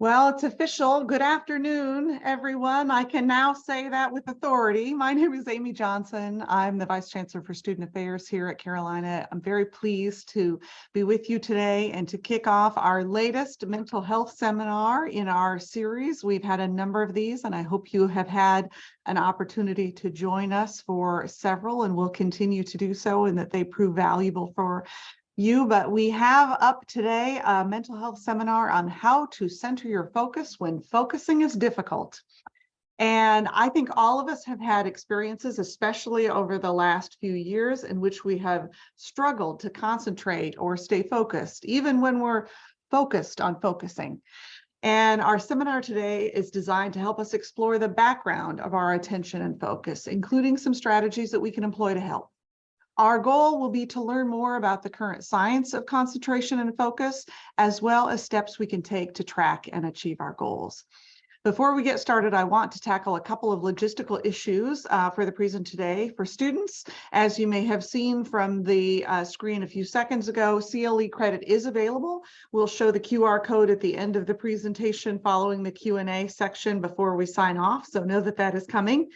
Well, it's official. Good afternoon, everyone. I can now say that with authority. My name is Amy Johnson. I'm the Vice Chancellor for Student Affairs here at Carolina. I'm very pleased to be with you today and to kick off our latest mental health seminar in our series. We've had a number of these, and I hope you have had an opportunity to join us for several, and will continue to do so, and that they prove valuable for you. But we have up today a mental health seminar on how to center your focus when focusing is difficult. And I think all of us have had experiences, especially over the last few years, in which we have struggled to concentrate or stay focused, even when we're focused on focusing. And our seminar today is designed to help us explore the background of our attention and focus, including some strategies that we can employ to help. Our goal will be to learn more about the current science of concentration and focus, as well as steps we can take to track and achieve our goals. Before we get started, I want to tackle a couple of logistical issues for the presentation today. For students, as you may have seen from the screen a few seconds ago, CLE credit is available. We'll show the QR code at the end of the presentation following the Q&A section before we sign off, so know that that is coming.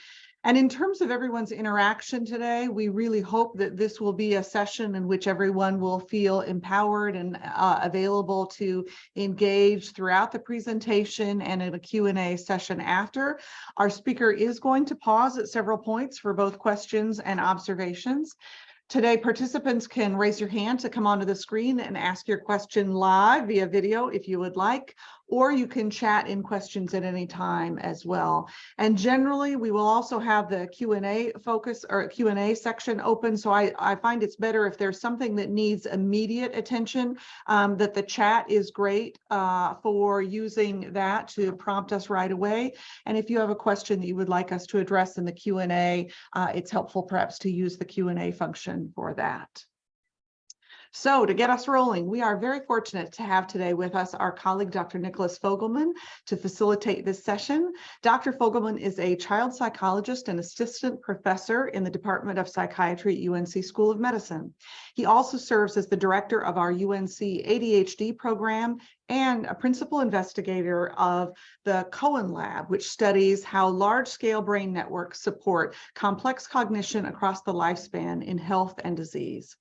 And in terms of everyone's interaction today, we really hope that this will be a session in which everyone will feel empowered and available to engage throughout the presentation and in a Q&A session after. Our speaker is going to pause at several points for both questions and observations. Today, participants can raise your hand to come onto the screen and ask your question live via video if you would like, or you can chat in questions at any time as well. And generally, we will also have the Q&A focus or Q&A section open. So I find it's better if there's something that needs immediate attention, that the chat is great for using that to prompt us right away. And if you have a question that you would like us to address in the Q&A, it's helpful perhaps to use the Q&A function for that. So to get us rolling, we are very fortunate to have today with us our colleague, Dr. Nicholas Fogleman, to facilitate this session. Dr. Fogleman is a child psychologist and assistant professor in the Department of Psychiatry at UNC School of Medicine. He also serves as the director of our UNC ADHD program and a principal investigator of the Cohen Lab, which studies how large-scale brain networks support complex cognition across the lifespan in health and disease.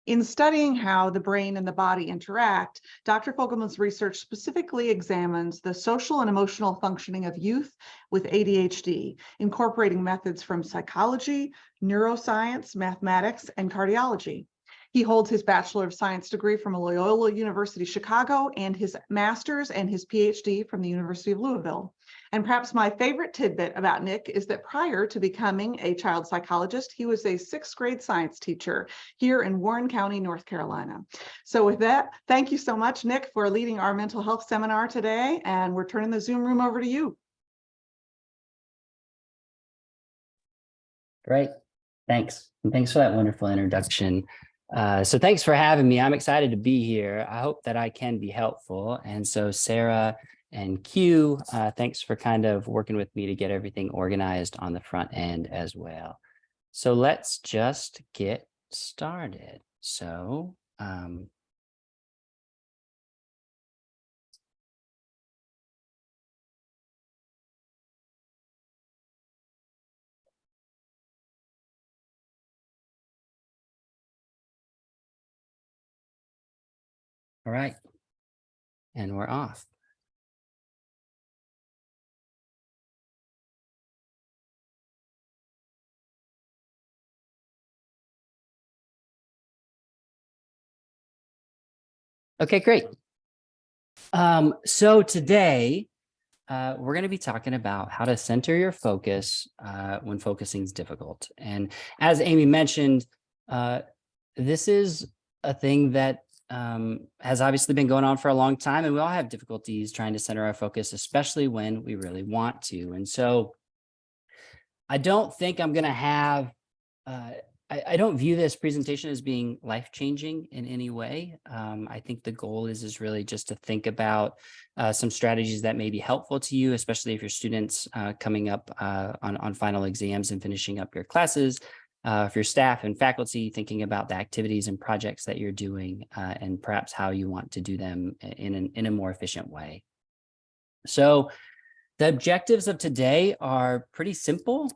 In studying how the brain and the body interact, Dr. Fogleman's research specifically examines the social and emotional functioning of youth with ADHD, incorporating methods from psychology, neuroscience, mathematics, and cardiology. He holds his Bachelor of Science degree from Loyola University Chicago and his master's and his PhD from the University of Louisville. And perhaps my favorite tidbit about Nick is that prior to becoming a child psychologist, he was a 6th grade science teacher here in Warren County, North Carolina. So with that, thank you so much, Nick, for leading our mental health seminar today. And we're turning the Zoom room over to you. Great. Thanks. And thanks for that wonderful introduction. So thanks for having me. I'm excited to be here. I hope that I can be helpful. And so Sarah and Q, thanks for kind of working with me to get everything organized on the front end as well. So let's just get started. So all right, and we're off. Okay, great. So today we're going to be talking about how to center your focus when focusing is difficult. And as Amy mentioned, this is a thing that has obviously been going on for a long time, and we all have difficulties trying to center our focus, especially when we really want to. And so I don't think I'm going to have, I don't view this presentation as being life-changing in any way. I think the goal is really just to think about some strategies that may be helpful to you, especially if your students coming up on final exams and finishing up your classes. For your staff and faculty, thinking about the activities and projects that you're doing and perhaps how you want to do them in a more efficient way. So the objectives of today are pretty simple.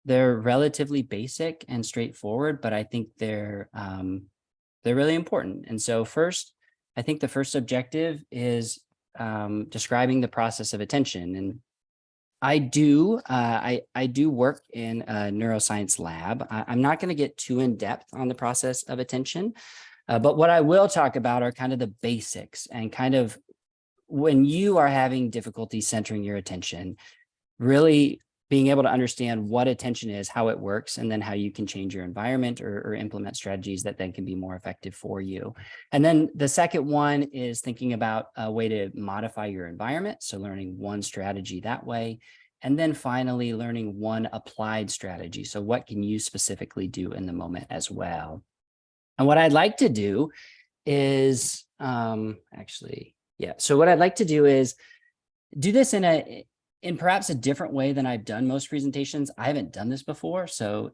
They're relatively basic and straightforward, but I think they're really important. And so first, I think the first objective is describing the process of attention. And I do work in a neuroscience lab. I'm not going to get too in depth on the process of attention, but what I will talk about are kind of the basics and kind of when you are having difficulty centering your attention, really being able to understand what attention is, how it works, and then how you can change your environment or implement strategies that then can be more effective for you. And then the second one is thinking about a way to modify your environment. So learning one strategy that way. And then finally, learning one applied strategy. So what can you specifically do in the moment as well? And what I'd like to do is so what I'd like to do is do this in perhaps a different way than I've done most presentations. I haven't done this before, so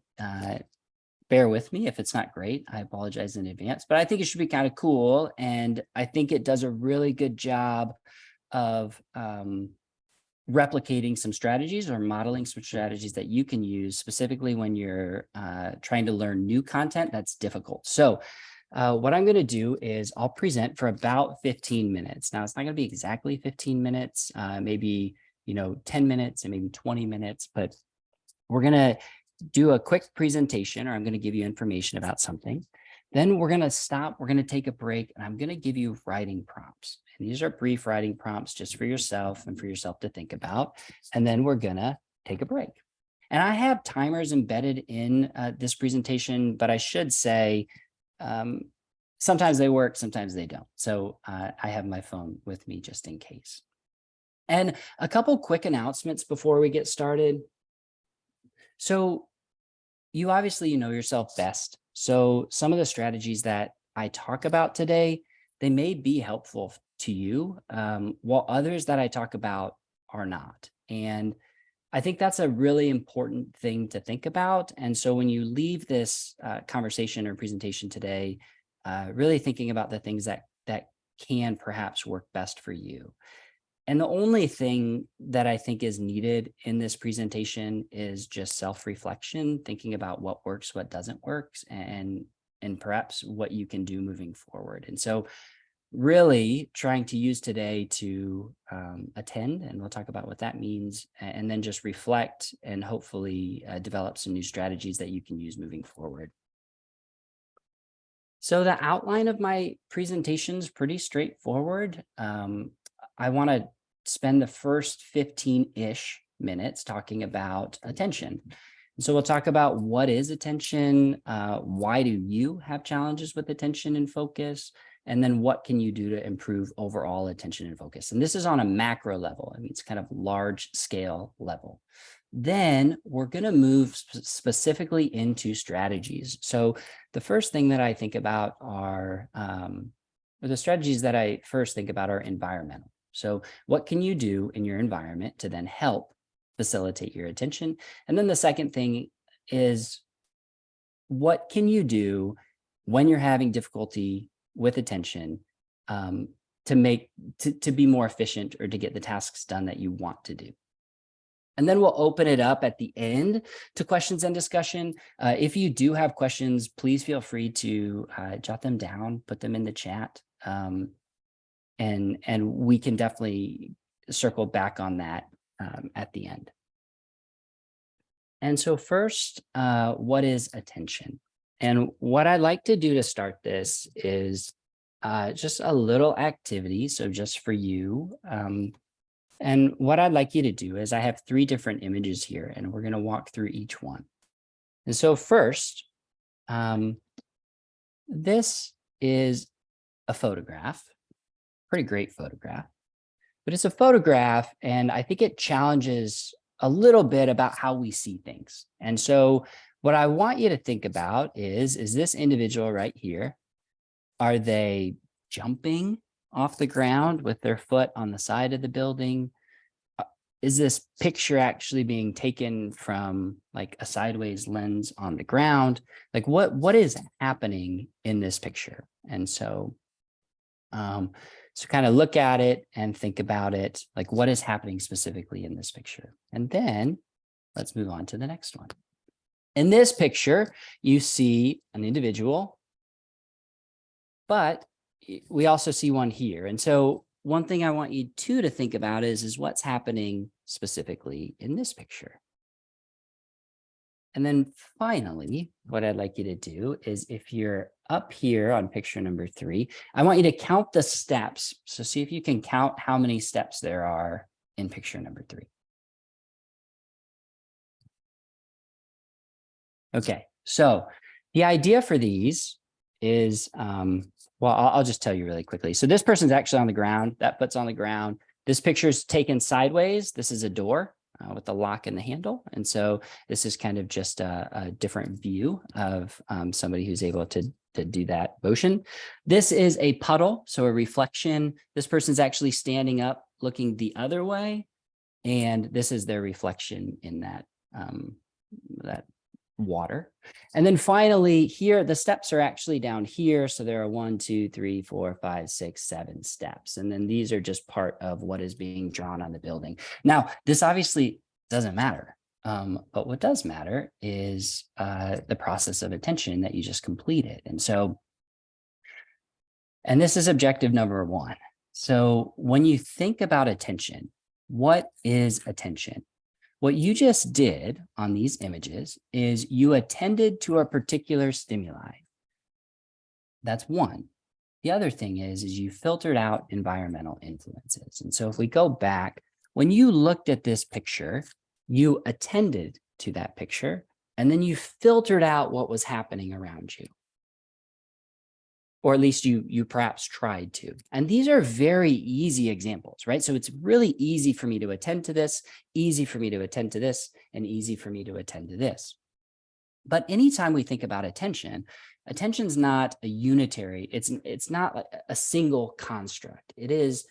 bear with me if it's not great. I apologize in advance, but I think it should be kind of cool. And I think it does a really good job of replicating some strategies or modeling some strategies that you can use specifically when you're trying to learn new content that's difficult. So what I'm going to do is I'll present for about 15 minutes. Now, it's not going to be exactly 15 minutes, maybe 10 minutes and maybe 20 minutes, but we're going to do a quick presentation, or I'm going to give you information about something. Then we're going to stop, we're going to take a break, and I'm going to give you writing prompts. And these are brief writing prompts just for yourself and for yourself to think about. And then we're going to take a break. And I have timers embedded in this presentation, but I should say sometimes they work, sometimes they don't. So I have my phone with me just in case. And a couple quick announcements before we get started. So you obviously know yourself best. So some of the strategies that I talk about today, they may be helpful to you, while others that I talk about are not. And I think that's a really important thing to think about. And so when you leave this conversation or presentation today, really thinking about the things that can perhaps work best for you. And the only thing that I think is needed in this presentation is just self-reflection, thinking about what works, what doesn't work, and perhaps what you can do moving forward. And so really trying to use today to attend, and we'll talk about what that means, and then just reflect and hopefully develop some new strategies that you can use moving forward. So the outline of my presentation is pretty straightforward. I want to spend the first 15-ish minutes talking about attention. So we'll talk about what is attention, why do you have challenges with attention and focus, and then what can you do to improve overall attention and focus. And this is on a macro level. I mean, it's kind of large scale level. Then we're going to move specifically into strategies. So the first thing that I think about are, or the strategies that I first think about are environmental. So what can you do in your environment to then help facilitate your attention? And then the second thing is, what can you do when you're having difficulty with attention to be more efficient or to get the tasks done that you want to do? And then we'll open it up at the end to questions and discussion. If you do have questions, please feel free to jot them down, put them in the chat. And we can definitely circle back on that at the end. And so first, what is attention? And what I'd like to do to start this is just a little activity. So just for you. And what I'd like you to do is I have 3 different images here, and we're going to walk through each one. And so first, this is a photograph. Pretty great photograph, but it's a photograph, and I think it challenges a little bit about how we see things. And so what I want you to think about is this individual right here, are they jumping off the ground with their foot on the side of the building? Is this picture actually being taken from like a sideways lens on the ground? Like what is happening in this picture? And so So kind of look at it and think about it, like what is happening specifically in this picture. And then let's move on to the next one. In this picture, you see an individual, but we also see one here. And so one thing I want you to think about is what's happening specifically in this picture. And then finally, what I'd like you to do is if you're up here on picture number 3, I want you to count the steps. So see if you can count how many steps there are in picture number 3. Okay, so the idea for these is, well, I'll just tell you really quickly. So this person's actually on the ground, that foot's on the ground. This picture is taken sideways. This is a door with the lock and the handle. And so this is kind of just a different view of somebody who's able to do that motion. This is a puddle, so a reflection. This person's actually standing up, looking the other way. And this is their reflection in that, that water. And then finally here, the steps are actually down here. So there are 1, 2, 3, 4, 5, 6, 7 steps. And then these are just part of what is being drawn on the building. Now, this obviously doesn't matter. But what does matter is the process of attention that you just completed. And so, and this is objective number 1. So when you think about attention, what is attention? What you just did on these images is you attended to a particular stimuli. That's one. The other thing is you filtered out environmental influences. And so if we go back, when you looked at this picture, you attended to that picture, and then you filtered out what was happening around you. Or at least you perhaps tried to. And these are very easy examples, right? So it's really easy for me to attend to this, easy for me to attend to this, and easy for me to attend to this. But anytime we think about attention, attention's not a unitary, it's not like a single construct. It is,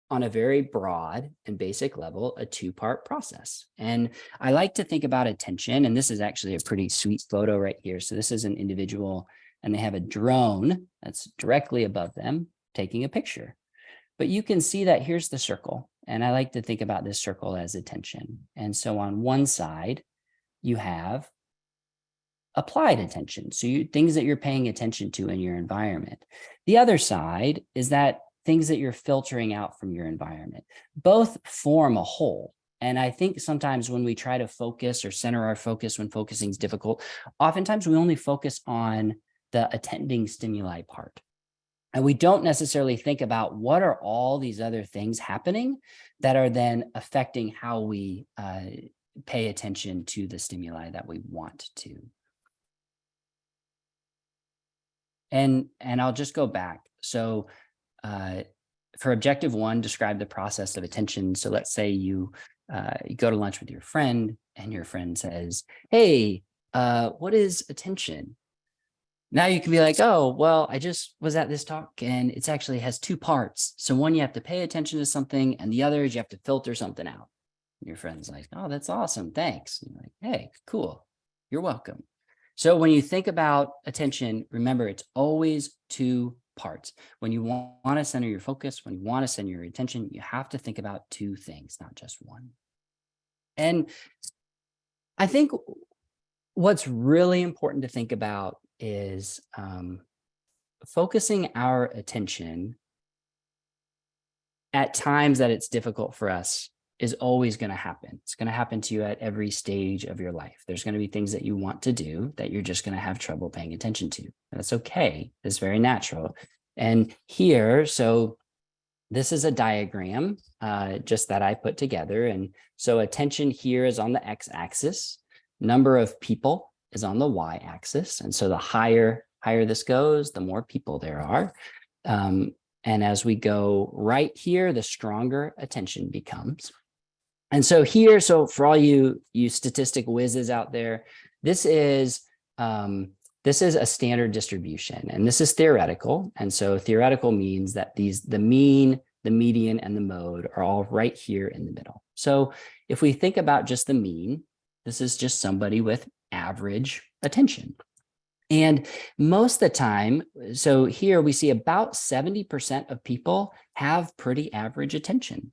on a very broad and basic level, a 2-part process. And I like to think about attention, and this is actually a pretty sweet photo right here. So this is an individual, and they have a drone that's directly above them taking a picture. But you can see that here's the circle. And I like to think about this circle as attention. And so on one side, you have applied attention. So things that you're paying attention to in your environment. The other side is that things that you're filtering out from your environment. Both form a whole. And I think sometimes when we try to focus or center our focus when focusing is difficult, oftentimes we only focus on the attending stimuli part. And we don't necessarily think about what are all these other things happening that are then affecting how we pay attention to the stimuli that we want to. And I'll just go back. So for objective 1, describe the process of attention. So let's say you go to lunch with your friend and your friend says, hey, what is attention? Now you can be like, oh, well, I just was at this talk and it actually has 2 parts. So one, you have to pay attention to something, and the other is you have to filter something out. And your friend's like, oh, that's awesome. Thanks. And you're like, hey, cool. You're welcome. So when you think about attention, remember, it's always 2 parts. When you want to center your focus, when you want to center your attention, you have to think about 2 things, not just one. And I think what's really important to think about is focusing our attention at times that it's difficult for us is always going to happen. It's going to happen to you at every stage of your life. There's going to be things that you want to do that you're just going to have trouble paying attention to. And that's okay. It's very natural. And here, so this is a diagram just that I put together. And so attention here is on the x-axis. Number of people is on the y-axis. And so the higher this goes, the more people there are. And as we go right here, the stronger attention becomes. And so here, so for all you statistic whizzes out there, this is a standard distribution, and this is theoretical. And so theoretical means that the mean, the median, and the mode are all right here in the middle. So if we think about just the mean, this is just somebody with average attention. And most of the time, so here we see about 70% of people have pretty average attention.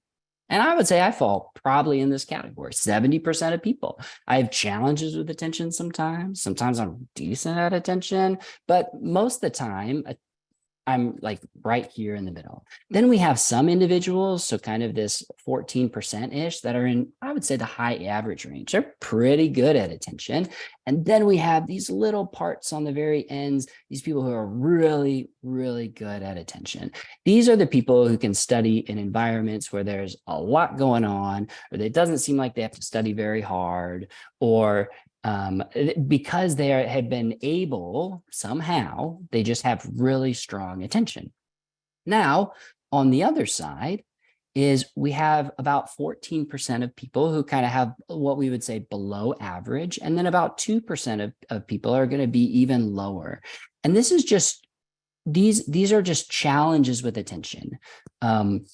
And I would say I fall probably in this category, 70% of people. I have challenges with attention sometimes. Sometimes I'm decent at attention, but most of the time, I'm like right here in the middle. Then we have some individuals, so kind of this 14%-ish that are in, I would say, the high average range. They're pretty good at attention. And then we have these little parts on the very ends, these people who are really, really good at attention. These are the people who can study in environments where there's a lot going on, or it doesn't seem like they have to study very hard, or because they have been able somehow, they just have really strong attention. Now, on the other side is we have about 14% of people who kind of have what we would say below average, and then about 2% of people are going to be even lower. And this is just, these are just challenges with attention. And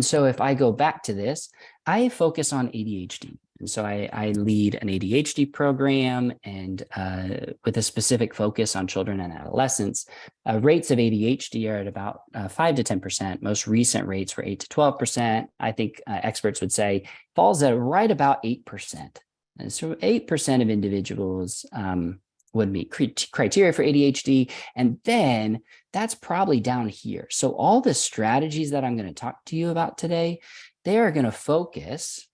so if I go back to this, I focus on ADHD. And so I lead an ADHD program, and with a specific focus on children and adolescents. Rates of ADHD are at about 5 to 10%. Most recent rates were 8 to 12%. I think experts would say falls at right about 8%. And so 8% of individuals would meet criteria for ADHD. And then that's probably down here. So all the strategies that I'm going to talk to you about today, they are going to focus.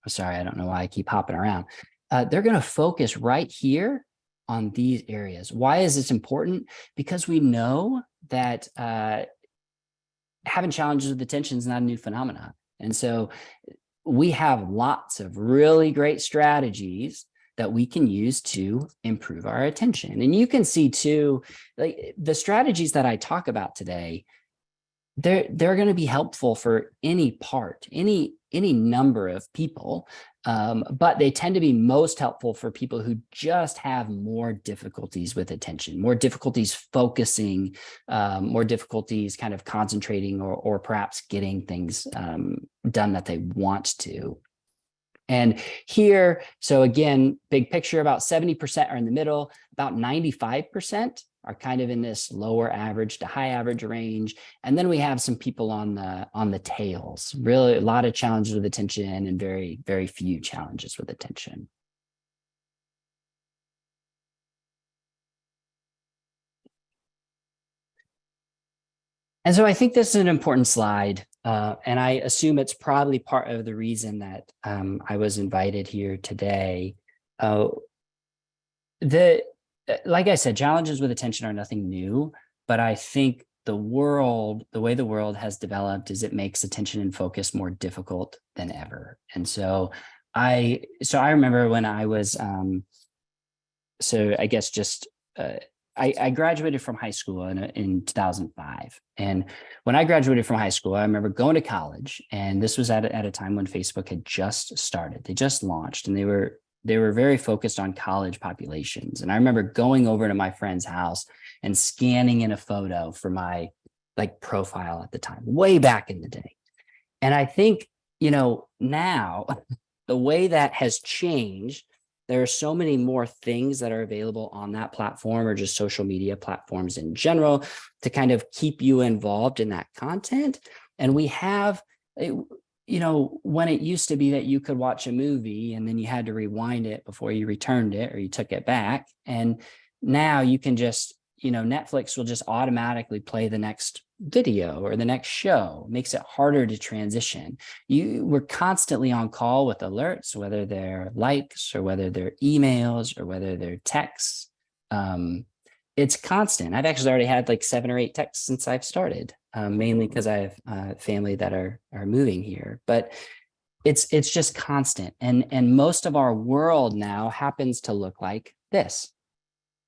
Sorry, I don't know why I keep hopping around. They're going to focus right here on these areas. Why is this important? Because we know that having challenges with attention is not a new phenomenon. And so we have lots of really great strategies that we can use to improve our attention. And you can see too, like the strategies that I talk about today, they're going to be helpful for any part, any number of people, but they tend to be most helpful for people who just have more difficulties with attention, more difficulties focusing, more difficulties kind of concentrating, or perhaps getting things done that they want to. And here, so again, big picture, about 70% are in the middle, about 95% are kind of in this lower average to high average range. And then we have some people on the tails, really a lot of challenges with attention and very, very few challenges with attention. And so I think this is an important slide, and I assume it's probably part of the reason that I was invited here today. Like I said, challenges with attention are nothing new, but I think the way the world has developed is it makes attention and focus more difficult than ever. And so I remember when I was, I guess just, I graduated from high school in 2005. And when I graduated from high school, I remember going to college, and this was at a time when Facebook had just started. They just launched, and they were very focused on college populations. And I remember going over to my friend's house and scanning in a photo for my profile at the time, way back in the day. And I think, now the way that has changed, there are so many more things that are available on that platform, or just social media platforms in general, to kind of keep you involved in that content. And we have, when it used to be that you could watch a movie and then you had to rewind it before you returned it or you took it back. And now you can just, Netflix will just automatically play the next video or the next show. It makes it harder to transition. We're constantly on call with alerts, whether they're likes or whether they're emails or whether they're texts. It's constant. I've actually already had 7 or 8 texts since I've started, mainly because I have family that are moving here. But it's just constant. And most of our world now happens to look like this,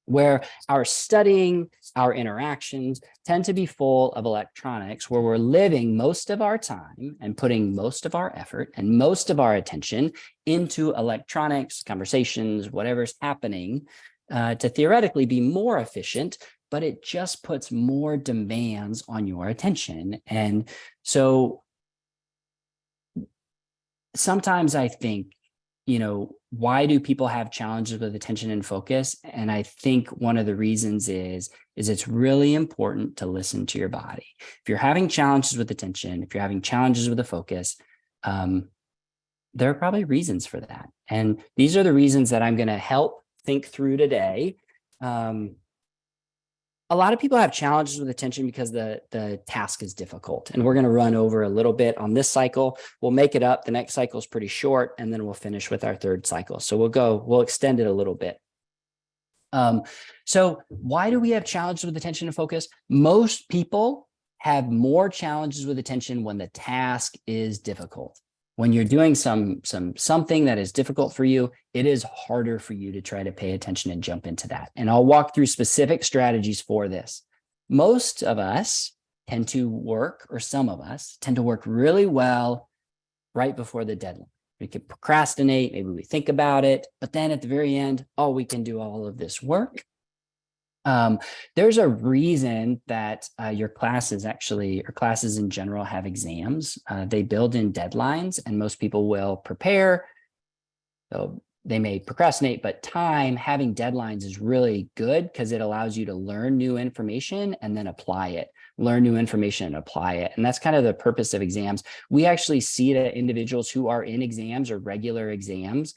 where our studying, our interactions tend to be full of electronics, where we're living most of our time and putting most of our effort and most of our attention into electronics, conversations, whatever's happening, to theoretically be more efficient, but it just puts more demands on your attention. And so sometimes I think, why do people have challenges with attention and focus? And I think one of the reasons is it's really important to listen to your body. If you're having challenges with attention, if you're having challenges with the focus, there are probably reasons for that. And these are the reasons that I'm going to help think through today. A lot of people have challenges with attention because the task is difficult, and we're going to run over a little bit on this cycle. We'll make it up. The next cycle is pretty short, and then we'll finish with our third cycle. So we'll extend it a little bit. So why do we have challenges with attention and focus? Most people have more challenges with attention when the task is difficult. When you're doing something that is difficult for you, it is harder for you to try to pay attention and jump into that. And I'll walk through specific strategies for this. Most of us tend to work, or some of us tend to work really well right before the deadline. We can procrastinate, maybe we think about it, but then at the very end, oh, we can do all of this work. There's a reason that your classes actually, or classes in general, have exams. They build in deadlines, and most people will prepare. So they may procrastinate, but having deadlines is really good because it allows you to learn new information and then apply it. Learn new information and apply it. And that's kind of the purpose of exams. We actually see that individuals who are in exams or regular exams,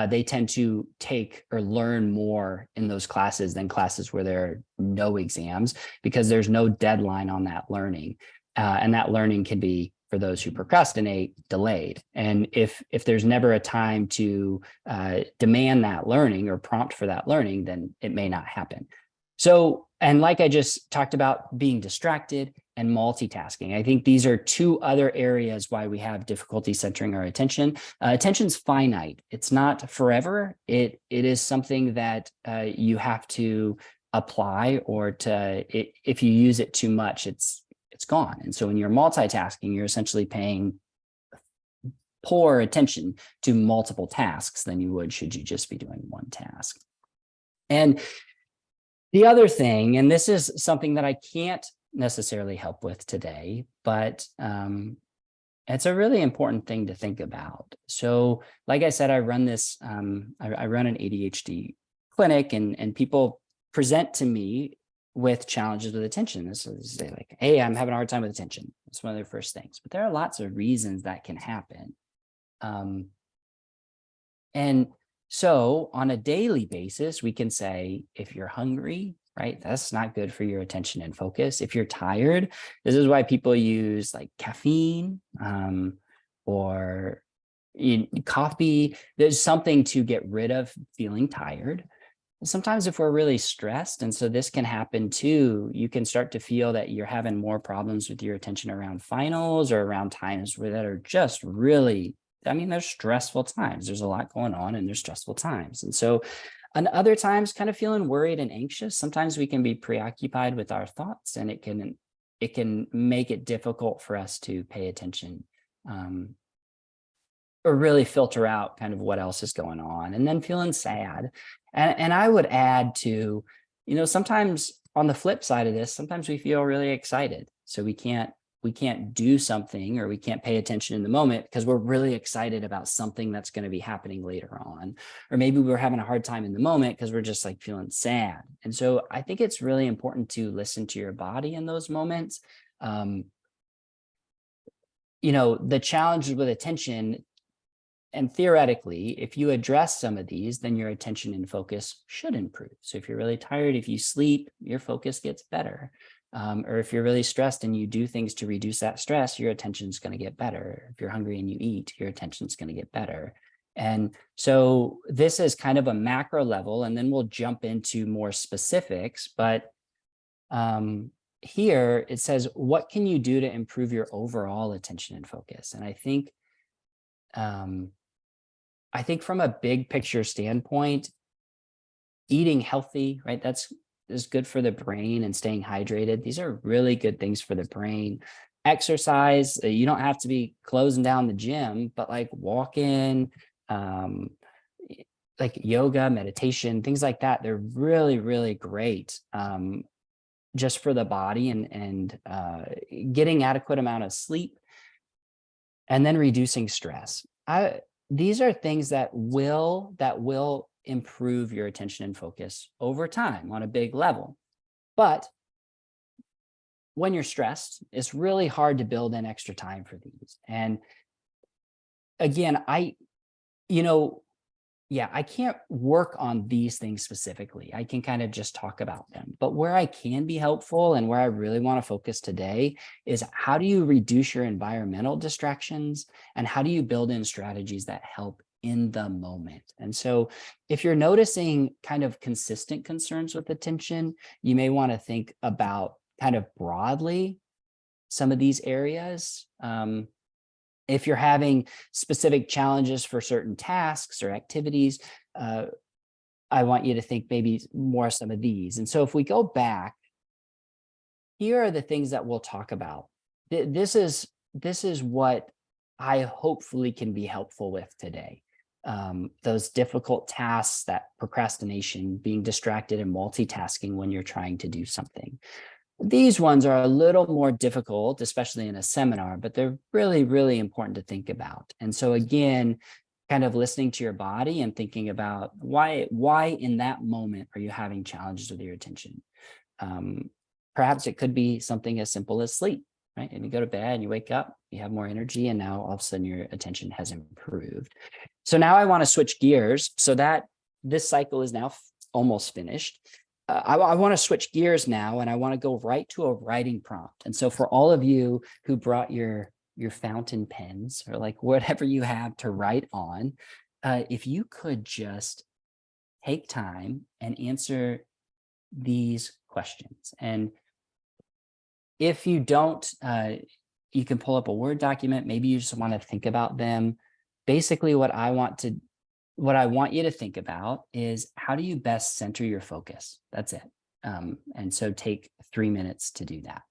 they tend to take or learn more in those classes than classes where there are no exams, because there's no deadline on that learning. And that learning can be, for those who procrastinate, delayed. And if there's never a time to demand that learning or prompt for that learning, then it may not happen. So, and like I just talked about, being distracted and multitasking, I think these are two other areas why we have difficulty centering our attention. Attention's finite. It's not forever. It is something that you have to apply, or if you use it too much, it's gone. And so when you're multitasking, you're essentially paying poor attention to multiple tasks than you would should you just be doing one task. And the other thing, and this is something that I can't necessarily help with today, but it's a really important thing to think about. So like I said, I run this, I run an ADHD clinic, and people present to me with challenges with attention. So they say like, hey, I'm having a hard time with attention. That's one of their first things. But there are lots of reasons that can happen. And so on a daily basis, we can say, if you're hungry, right, that's not good for your attention and focus. If you're tired, this is why people use like caffeine or coffee. There's something to get rid of feeling tired. Sometimes if we're really stressed, and so this can happen too, you can start to feel that you're having more problems with your attention around finals or around times that are just really, I mean, there's stressful times. There's a lot going on and there's stressful times. And so and other times kind of feeling worried and anxious. Sometimes we can be preoccupied with our thoughts, and it can make it difficult for us to pay attention or really filter out kind of what else is going on. And then feeling sad. And I would add to, sometimes on the flip side of this, sometimes we feel really excited. So we can't do something, or we can't pay attention in the moment because we're really excited about something that's going to be happening later on. Or maybe we're having a hard time in the moment because we're just like feeling sad. And so I think it's really important to listen to your body in those moments. The challenge with attention, and theoretically, if you address some of these, then your attention and focus should improve. So if you're really tired, if you sleep, your focus gets better. Or if you're really stressed and you do things to reduce that stress, your attention is going to get better. If you're hungry and you eat, your attention is going to get better. And so this is kind of a macro level, and then we'll jump into more specifics. But here it says, what can you do to improve your overall attention and focus? And I think from a big picture standpoint, eating healthy, right? That's is good for the brain, and staying hydrated. These are really good things for the brain. Exercise, you don't have to be closing down the gym, but like walking, like yoga, meditation, things like that. They're really, really great just for the body, and getting adequate amount of sleep, and then reducing stress. these are things that will improve your attention and focus over time on a big level. But when you're stressed, it's really hard to build in extra time for these. And again, you know, yeah, I can't work on these things specifically. I can kind of just talk about them. But where I can be helpful and where I really want to focus today is how do you reduce your environmental distractions and how do you build in strategies that help in the moment? And so if you're noticing kind of consistent concerns with attention, you may want to think about kind of broadly some of these areas. If you're having specific challenges for certain tasks or activities, I want you to think maybe more some of these. And so if we go back, here are the things that we'll talk about. This is what I hopefully can be helpful with today. Those difficult tasks, that procrastination, being distracted and multitasking when you're trying to do something. These ones are a little more difficult, especially in a seminar, but they're really, really important to think about. And so again, kind of listening to your body and thinking about why in that moment are you having challenges with your attention? Perhaps it could be something as simple as sleep, right? And you go to bed and you wake up, you have more energy, and now all of a sudden your attention has improved. So now I want to switch gears so that this cycle is now almost finished. I want to switch gears now, and I want to go right to a writing prompt. And so for all of you who brought your fountain pens or like whatever you have to write on, if you could just take time and answer these questions. And if you don't, you can pull up a Word document. Maybe you just want to think about them. Basically, what I want you to think about is how do you best center your focus? That's it. And so take 3 minutes to do that.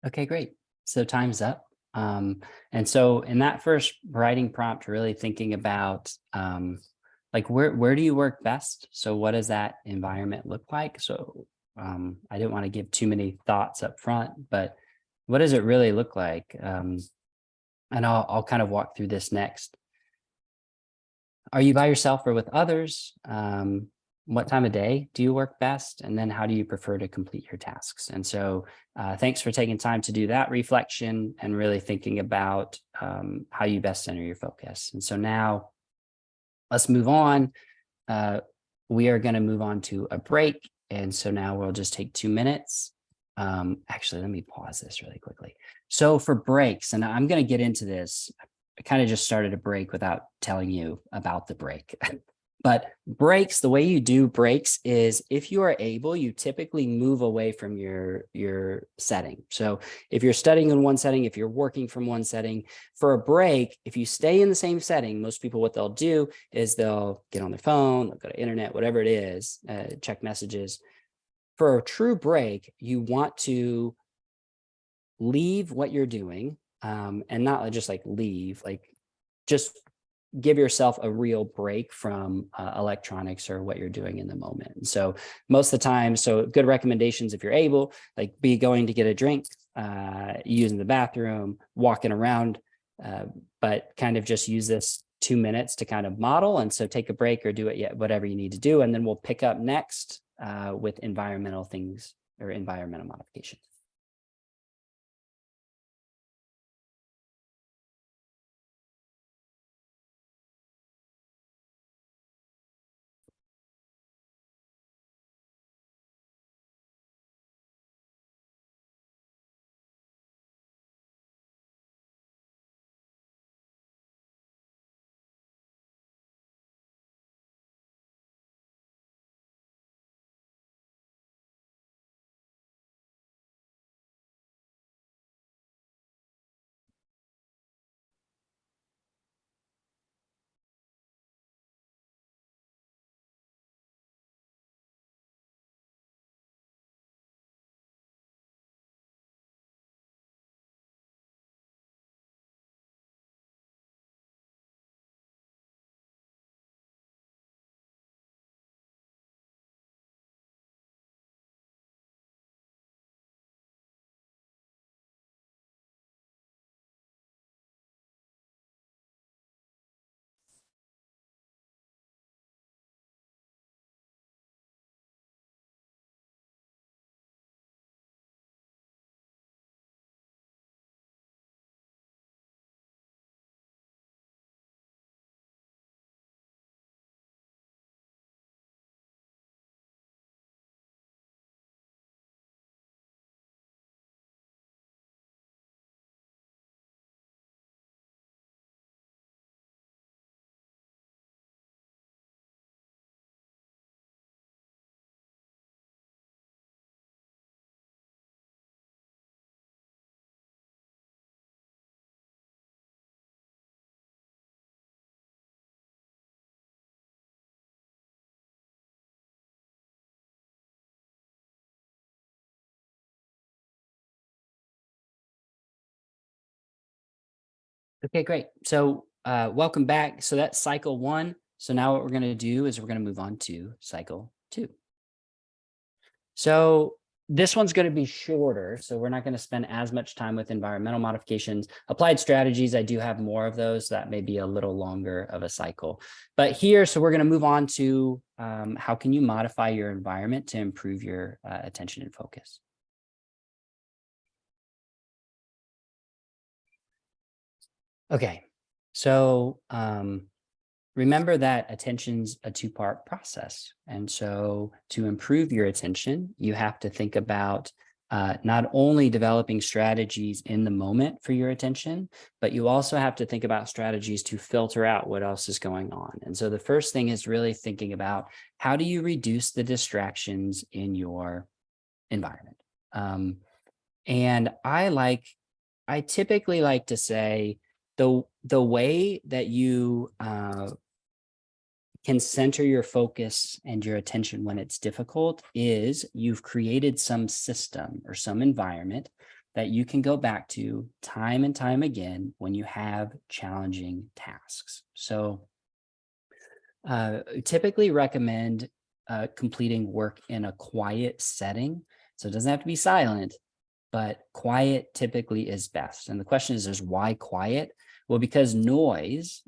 Okay, great. So time's up. And so in that first writing prompt, really thinking about like where do you work best? So what does that environment look like? So I didn't want to give too many thoughts up front, but what does it really look like? And I'll kind of walk through this next. Are you by yourself or with others? What time of day do you work best? And then how do you prefer to complete your tasks? And so thanks for taking time to do that reflection and really thinking about how you best center your focus. And so now let's move on. We are going to move on to a break. And so now we'll just take 2 minutes. Actually, let me pause this really quickly. So for breaks, and I'm going to get into this, I kind of just started a break without telling you about the break. But breaks, the way you do breaks is if you are able, you typically move away from your setting. So if you're studying in one setting, if you're working from one setting, for a break, if you stay in the same setting, most people, what they'll do is they'll get on their phone, they'll go to internet, whatever it is, check messages. For a true break, you want to leave what you're doing, and not just like leave, like just give yourself a real break from electronics or what you're doing in the moment. And so most of the time, so good recommendations if you're able, like be going to get a drink, using the bathroom, walking around, but kind of just use this 2 minutes to kind of model. And so take a break or do it yet, whatever you need to do. And then we'll pick up next with environmental things or environmental modifications. Okay, great. So welcome back. So that's cycle 1. So now what we're going to do is we're going to move on to cycle 2. So this one's going to be shorter. So we're not going to spend as much time with environmental modifications. Applied strategies, I do have more of those. That may be a little longer of a cycle. But here, so we're going to move on to how can you modify your environment to improve your attention and focus. Okay, so remember that attention's a 2-part process. And so to improve your attention, you have to think about not only developing strategies in the moment for your attention, but you also have to think about strategies to filter out what else is going on. And so the first thing is really thinking about how do you reduce the distractions in your environment? And I typically like to say the way that you can center your focus and your attention when it's difficult is you've created some system or some environment that you can go back to time and time again when you have challenging tasks. So typically recommend completing work in a quiet setting. So it doesn't have to be silent, but quiet typically is best. And the question is why quiet? Well, because noise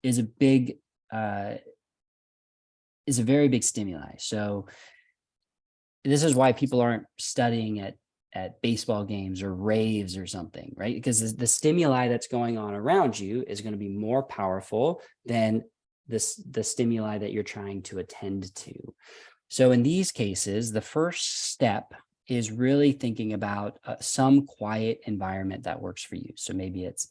is a big is a very big stimuli. So this is why people aren't studying at baseball games or raves or something, right? Because the stimuli that's going on around you is going to be more powerful than the stimuli that you're trying to attend to. So in these cases, the first step is really thinking about some quiet environment that works for you. So maybe it's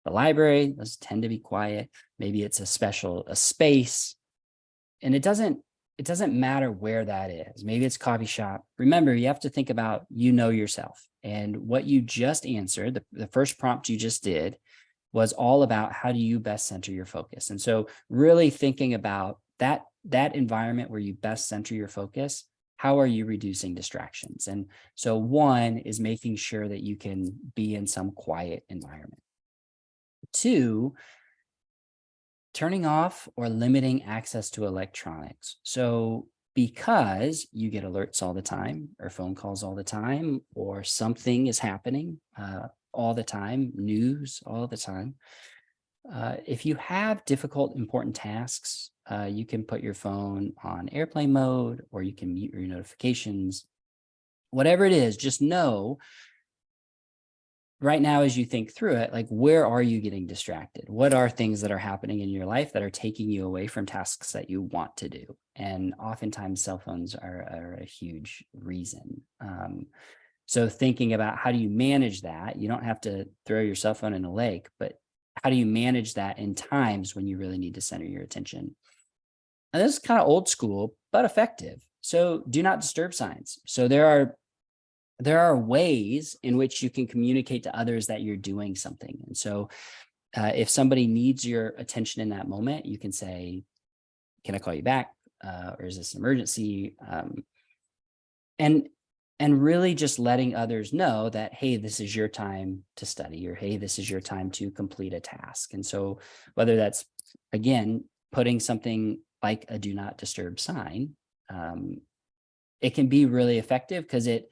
the library, those tend to be quiet. Maybe it's a space, and it doesn't matter where that is. Maybe it's coffee shop. Remember, you have to think about, yourself, and what you just answered, the first prompt you just did was all about how do you best center your focus. And so really thinking about that environment where you best center your focus, how are you reducing distractions? And so one is making sure that you can be in some quiet environment. Two, turning off or limiting access to electronics. So because you get alerts all the time or phone calls all the time, or something is happening all the time, news all the time. If you have difficult, important tasks, you can put your phone on airplane mode, or you can mute your notifications. Whatever it is, just know right now, as you think through it, like, where are you getting distracted? What are things that are happening in your life that are taking you away from tasks that you want to do? And oftentimes cell phones are a huge reason. So thinking about how do you manage that? You don't have to throw your cell phone in a lake, but how do you manage that in times when you really need to center your attention? And this is kind of old school, but effective. So do not disturb signs. So there are ways in which you can communicate to others that you're doing something. And so if somebody needs your attention in that moment, you can say, can I call you back? Or is this an emergency? And really just letting others know that, hey, this is your time to study, or hey, this is your time to complete a task. And so whether that's, again, putting something like a do not disturb sign, it can be really effective because it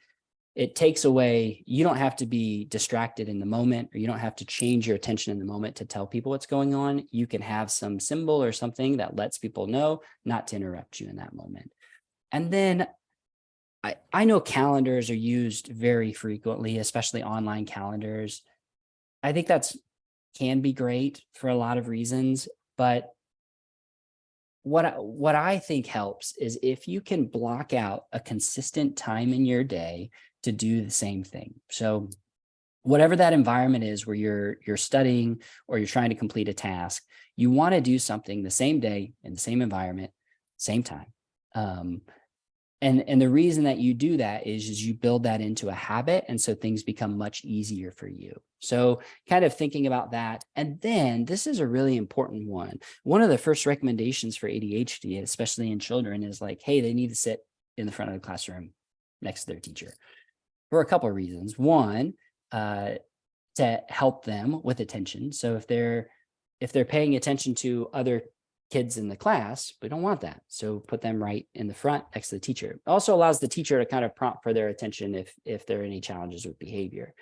takes away, you don't have to be distracted in the moment, or you don't have to change your attention in the moment to tell people what's going on. You can have some symbol or something that lets people know not to interrupt you in that moment. And then I know calendars are used very frequently, especially online calendars. I think can be great for a lot of reasons, but what I think helps is if you can block out a consistent time in your day to do the same thing. So whatever that environment is where you're studying or you're trying to complete a task, you want to do something the same day in the same environment, same time. And the reason that you do that is you build that into a habit. And so things become much easier for you. So kind of thinking about that. And then this is a really important one. One of the first recommendations for ADHD, especially in children, is like, hey, they need to sit in the front of the classroom next to their teacher for a couple of reasons. One, to help them with attention. So if they're paying attention to other kids in the class, we don't want that. So put them right in the front next to the teacher. It also allows the teacher to kind of prompt for their attention if there are any challenges with behavior.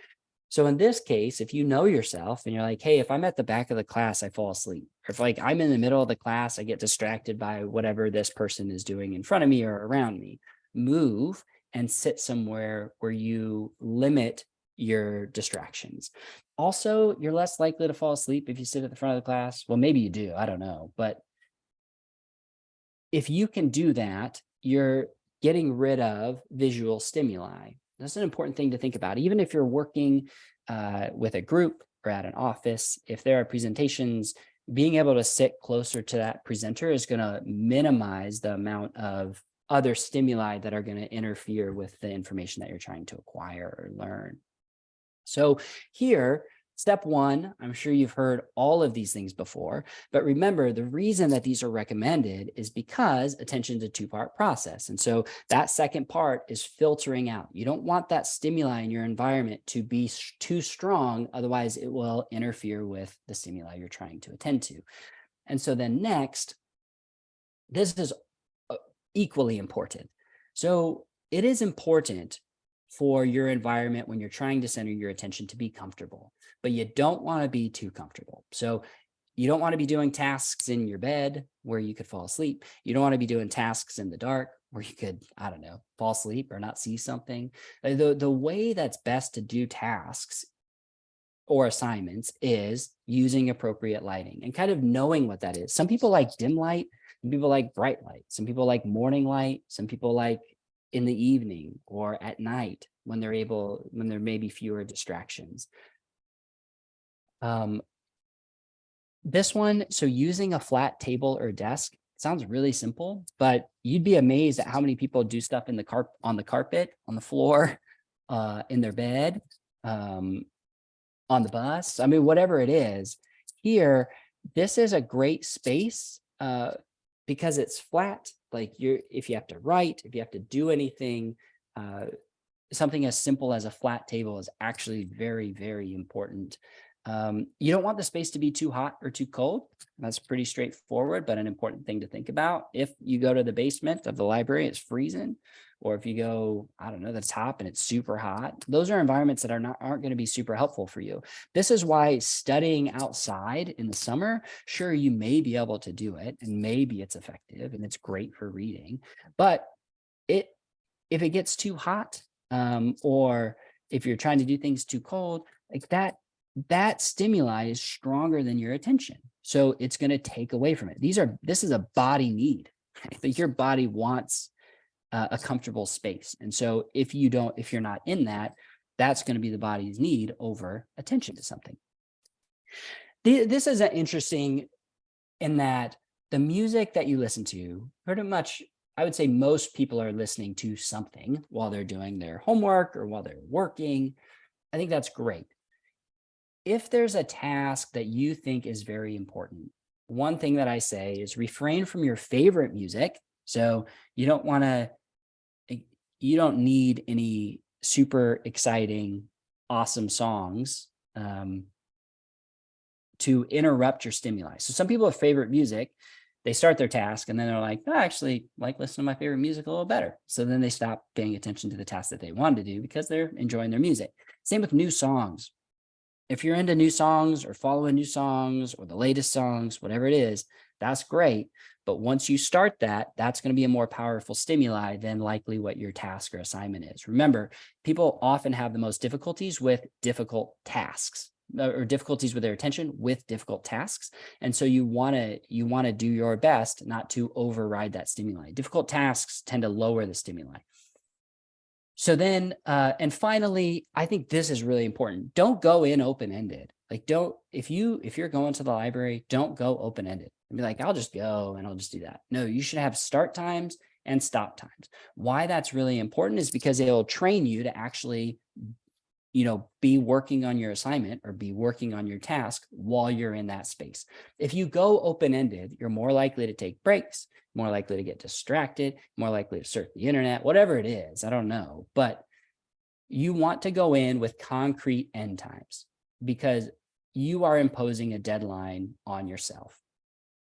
So in this case, if you know yourself and you're like, hey, if I'm at the back of the class, I fall asleep. Or if like I'm in the middle of the class, I get distracted by whatever this person is doing in front of me or around me, move and sit somewhere where you limit your distractions. Also, you're less likely to fall asleep if you sit at the front of the class. Well, maybe you do, I don't know. But if you can do that, you're getting rid of visual stimuli. That's an important thing to think about. Even if you're working with a group or at an office, if there are presentations, being able to sit closer to that presenter is going to minimize the amount of other stimuli that are going to interfere with the information that you're trying to acquire or learn. So here, Step one, I'm sure you've heard all of these things before, but remember the reason that these are recommended is because attention is a two-part process. And so that second part is filtering out. You don't want that stimuli in your environment to be too strong, otherwise it will interfere with the stimuli you're trying to attend to. And so then next, this is equally important. So it is important for your environment when you're trying to center your attention to be comfortable, but you don't want to be too comfortable. So you don't want to be doing tasks in your bed where you could fall asleep. You don't want to be doing tasks in the dark where you could, I don't know, fall asleep or not see something. The way that's best to do tasks or assignments is using appropriate lighting and kind of knowing what that is. Some people like dim light, some people like bright light, some people like morning light, some people like in the evening or at night when there may be fewer distractions. This one, so using a flat table or desk sounds really simple, but you'd be amazed at how many people do stuff on the carpet, on the floor, in their bed, on the bus. I mean, whatever it is. Here, this is a great space because it's flat. Like if you have to write, if you have to do anything, something as simple as a flat table is actually very, very important. You don't want the space to be too hot or too cold. That's pretty straightforward, but an important thing to think about. If you go to the basement of the library, it's freezing. Or if you go, I don't know, the top and it's super hot, those are environments that aren't going to be super helpful for you. This is why studying outside in the summer, sure, you may be able to do it and maybe it's effective and it's great for reading, but if it gets too hot, or if you're trying to do things too cold, like that stimuli is stronger than your attention. So it's going to take away from it. This is a body need. Like your body wants a comfortable space. And so if you're not in that, that's going to be the body's need over attention to something. This is interesting in that the music that you listen to, pretty much, I would say most people are listening to something while they're doing their homework or while they're working. I think that's great. If there's a task that you think is very important, one thing that I say is refrain from your favorite music. So you don't need any super exciting, awesome songs to interrupt your stimuli. So some people have favorite music, they start their task and then they're like, I actually like listening to my favorite music a little better. So then they stop paying attention to the task that they wanted to do because they're enjoying their music. Same with new songs. If you're into new songs or following new songs or the latest songs, whatever it is, that's great. But once you start that, that's going to be a more powerful stimuli than likely what your task or assignment is. Remember, people often have the most difficulties with difficult tasks or difficulties with their attention with difficult tasks. And so you want to do your best not to override that stimuli. Difficult tasks tend to lower the stimuli. So then, and finally, I think this is really important. Don't go in open-ended. Like if you're going to the library, don't go open-ended and be like, I'll just go and I'll just do that. No, you should have start times and stop times. Why that's really important is because it'll train you to actually, be working on your assignment or be working on your task while you're in that space. If you go open-ended, you're more likely to take breaks, more likely to get distracted, more likely to surf the internet, whatever it is, I don't know. But you want to go in with concrete end times because you are imposing a deadline on yourself.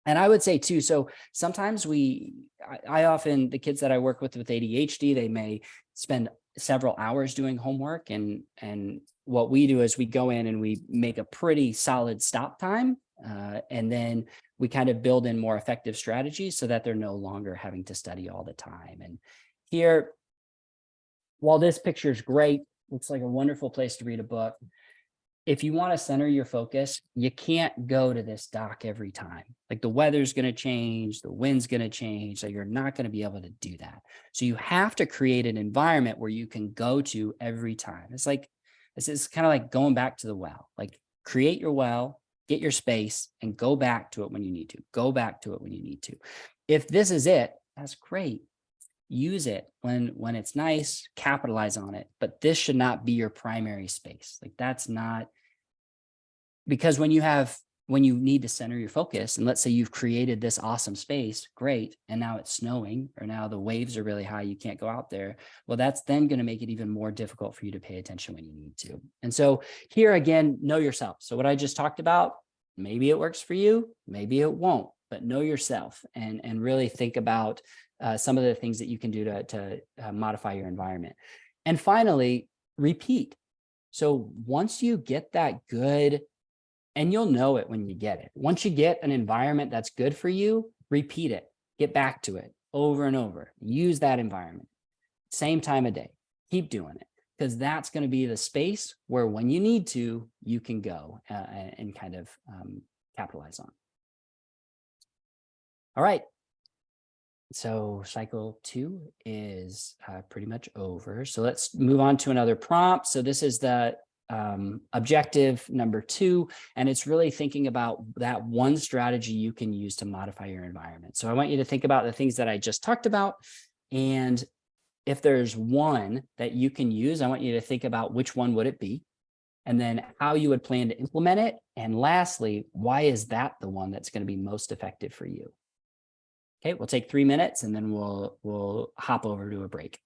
And I would say too, so sometimes I often, the kids that I work with ADHD, they may spend several hours doing homework. And what we do is we go in and we make a pretty solid stop time. And then we kind of build in more effective strategies so that they're no longer having to study all the time. And here, while this picture is great, looks like a wonderful place to read a book. If you want to center your focus, you can't go to this dock every time. Like the weather's going to change, the wind's going to change, so you're not going to be able to do that. So you have to create an environment where you can go to every time. It's kind of like going back to the well. Like create your well, get your space, and go back to it when you need to. Go back to it when you need to. If this is it, that's great. Use it when it's nice, capitalize on it, but this should not be your primary space. Like that's not because when you need to center your focus, and let's say you've created this awesome space, great, and now it's snowing, or now the waves are really high, you can't go out there. Well, that's then going to make it even more difficult for you to pay attention when you need to. And so here again, know yourself. So what I just talked about, maybe it works for you, maybe it won't, but know yourself and really think about some of the things that you can do to modify your environment. And finally, repeat. So once you get that good, and you'll know it when you get it. Once you get an environment that's good for you, repeat it, get back to it over and over. Use that environment, same time of day, keep doing it, because that's going to be the space where when you need to, you can go and kind of capitalize on. All right. So cycle 2 is pretty much over. So let's move on to another prompt. So this is the objective number 2, and it's really thinking about that one strategy you can use to modify your environment. So I want you to think about the things that I just talked about, and if there's one that you can use, I want you to think about which one would it be, and then how you would plan to implement it, and lastly, why is that the one that's going to be most effective for you? Okay, we'll take 3 minutes and then we'll hop over to a break.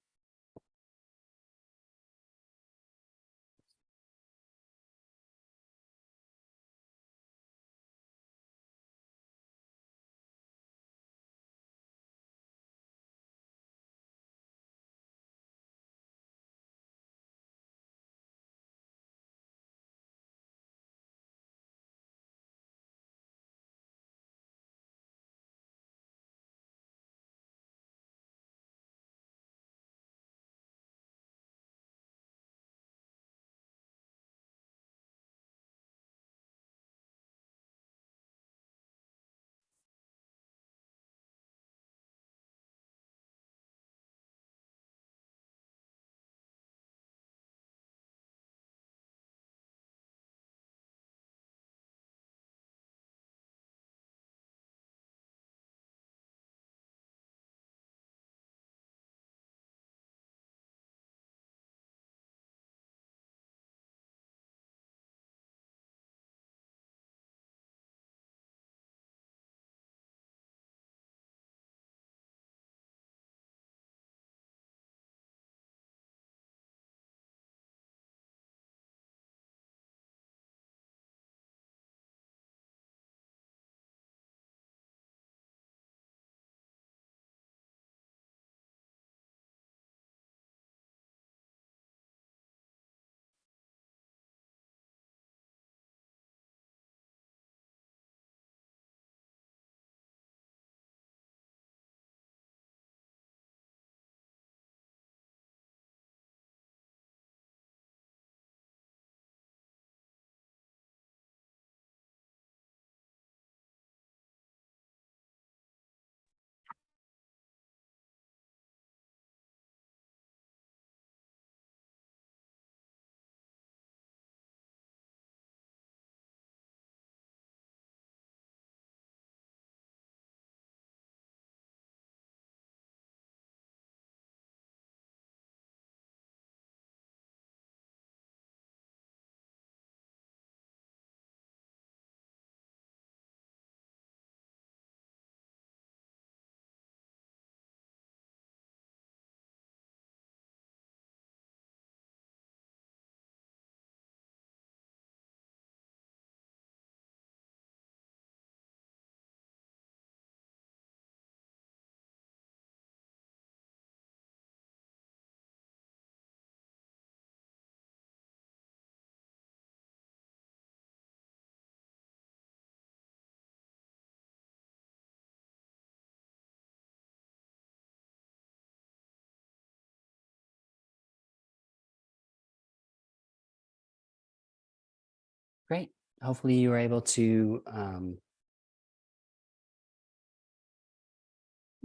Great. Hopefully you were able to,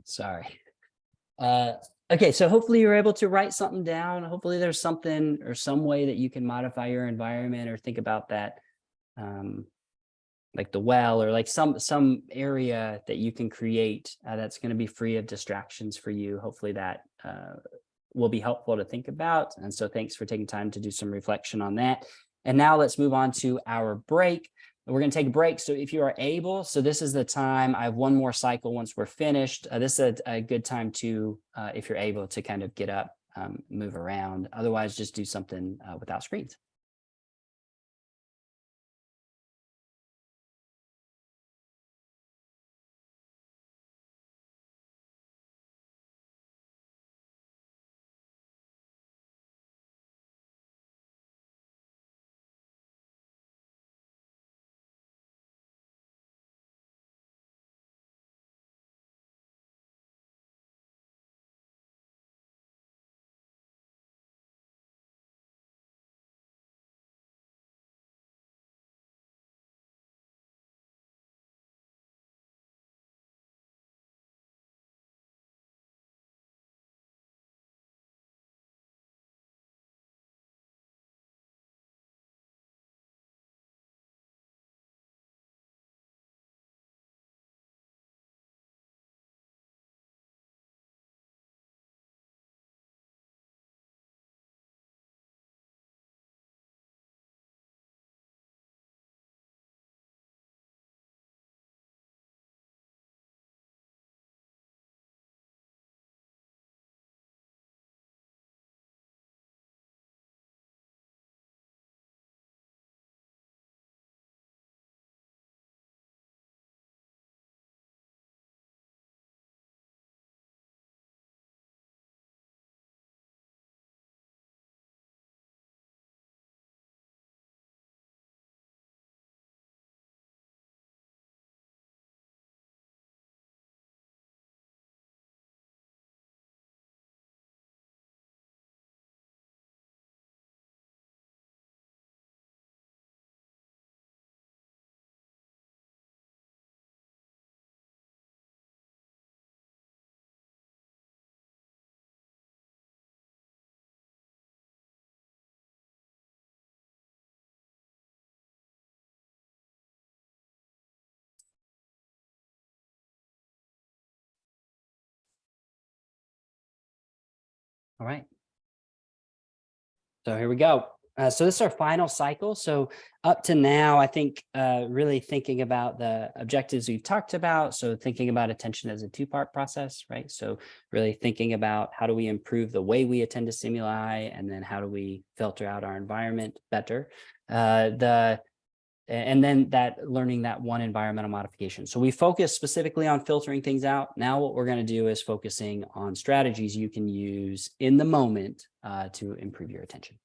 sorry. Okay, so hopefully you were able to write something down. Hopefully there's something or some way that you can modify your environment or think about that, like the well, or like some area that you can create that's going to be free of distractions for you. Hopefully that will be helpful to think about. And so thanks for taking time to do some reflection on that. And now let's move on to our break. We're going to take a break. So if you are able, so this is the time. I have one more cycle once we're finished. This is a good time to, if you're able to kind of get up, move around. Otherwise, just do something without screens. All right. So here we go. So this is our final cycle. So up to now, I think really thinking about the objectives we've talked about. So thinking about attention as a two-part process, right? So really thinking about how do we improve the way we attend to stimuli, and then how do we filter out our environment better. And then that learning that one environmental modification. So we focus specifically on filtering things out. Now what we're going to do is focusing on strategies you can use in the moment to improve your attention.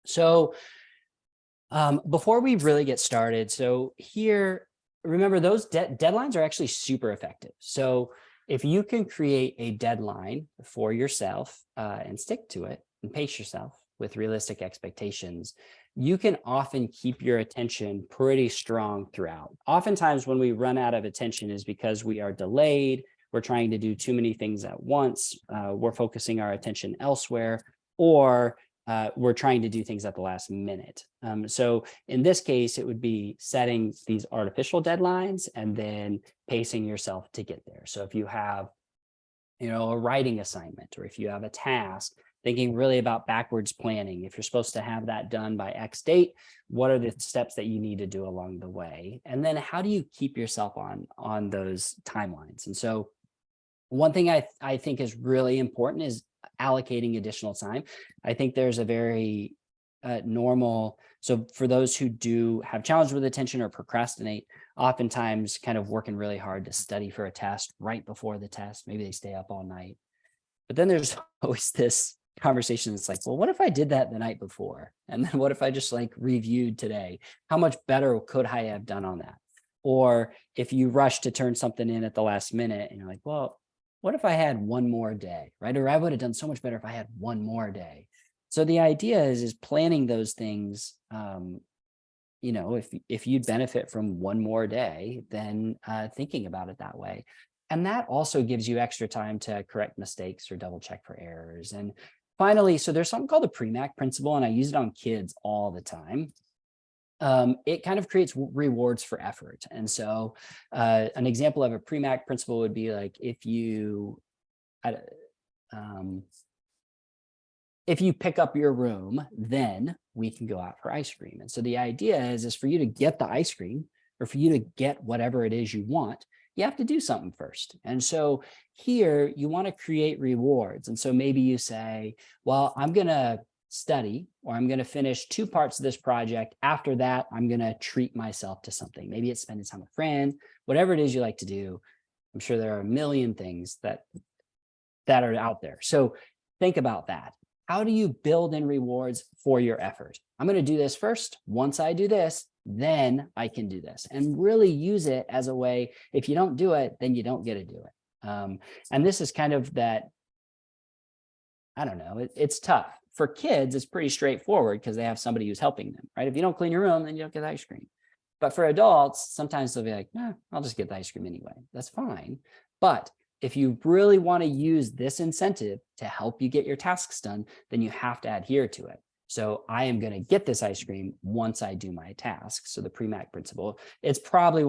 So before we really get started, so here, remember those deadlines are actually super effective. So if you can create a deadline for yourself and stick to it and pace yourself with realistic expectations, you can often keep your attention pretty strong throughout. Oftentimes when we run out of attention is because we are delayed, we're trying to do too many things at once, we're focusing our attention elsewhere, or we're trying to do things at the last minute. So in this case, it would be setting these artificial deadlines and then pacing yourself to get there. So if you have, a writing assignment, or if you have a task, thinking really about backwards planning. If you're supposed to have that done by X date, what are the steps that you need to do along the way? And then how do you keep yourself on those timelines? And so one thing I think is really important is allocating additional time. I think there's a very normal, so for those who do have challenges with attention or procrastinate, oftentimes kind of working really hard to study for a test right before the test. Maybe they stay up all night. But then there's always this conversation that's like, well, what if I did that the night before? And then what if I just like reviewed today? How much better could I have done on that? Or if you rush to turn something in at the last minute and you're like, well, what if I had one more day, right? Or I would have done so much better if I had one more day. So the idea is planning those things. If you'd benefit from one more day, then thinking about it that way. And that also gives you extra time to correct mistakes or double check for errors. And finally, so there's something called the PREMAC principle, and I use it on kids all the time. It kind of creates rewards for effort. And so an example of a PREMAC principle would be like if if you pick up your room, then we can go out for ice cream. And so the idea is for you to get the ice cream or for you to get whatever it is you want, you have to do something first. And so here you want to create rewards. And so maybe you say, well, I'm going to study, or I'm going to finish 2 parts of this project. After that, I'm going to treat myself to something. Maybe it's spending time with a friend, whatever it is you like to do. I'm sure there are a million things that are out there. So think about that. How do you build in rewards for your effort? I'm going to do this first. Once I do this, then I can do this, and really use it as a way. If you don't do it, then you don't get to do it. And this is kind of that, I don't know, it's tough. For kids, it's pretty straightforward because they have somebody who's helping them, right? If you don't clean your room, then you don't get ice cream. But for adults, sometimes they'll be like, nah, I'll just get the ice cream anyway. That's fine. But if you really want to use this incentive to help you get your tasks done, then you have to adhere to it. So I am going to get this ice cream once I do my tasks. So the PREMAC principle, it's probably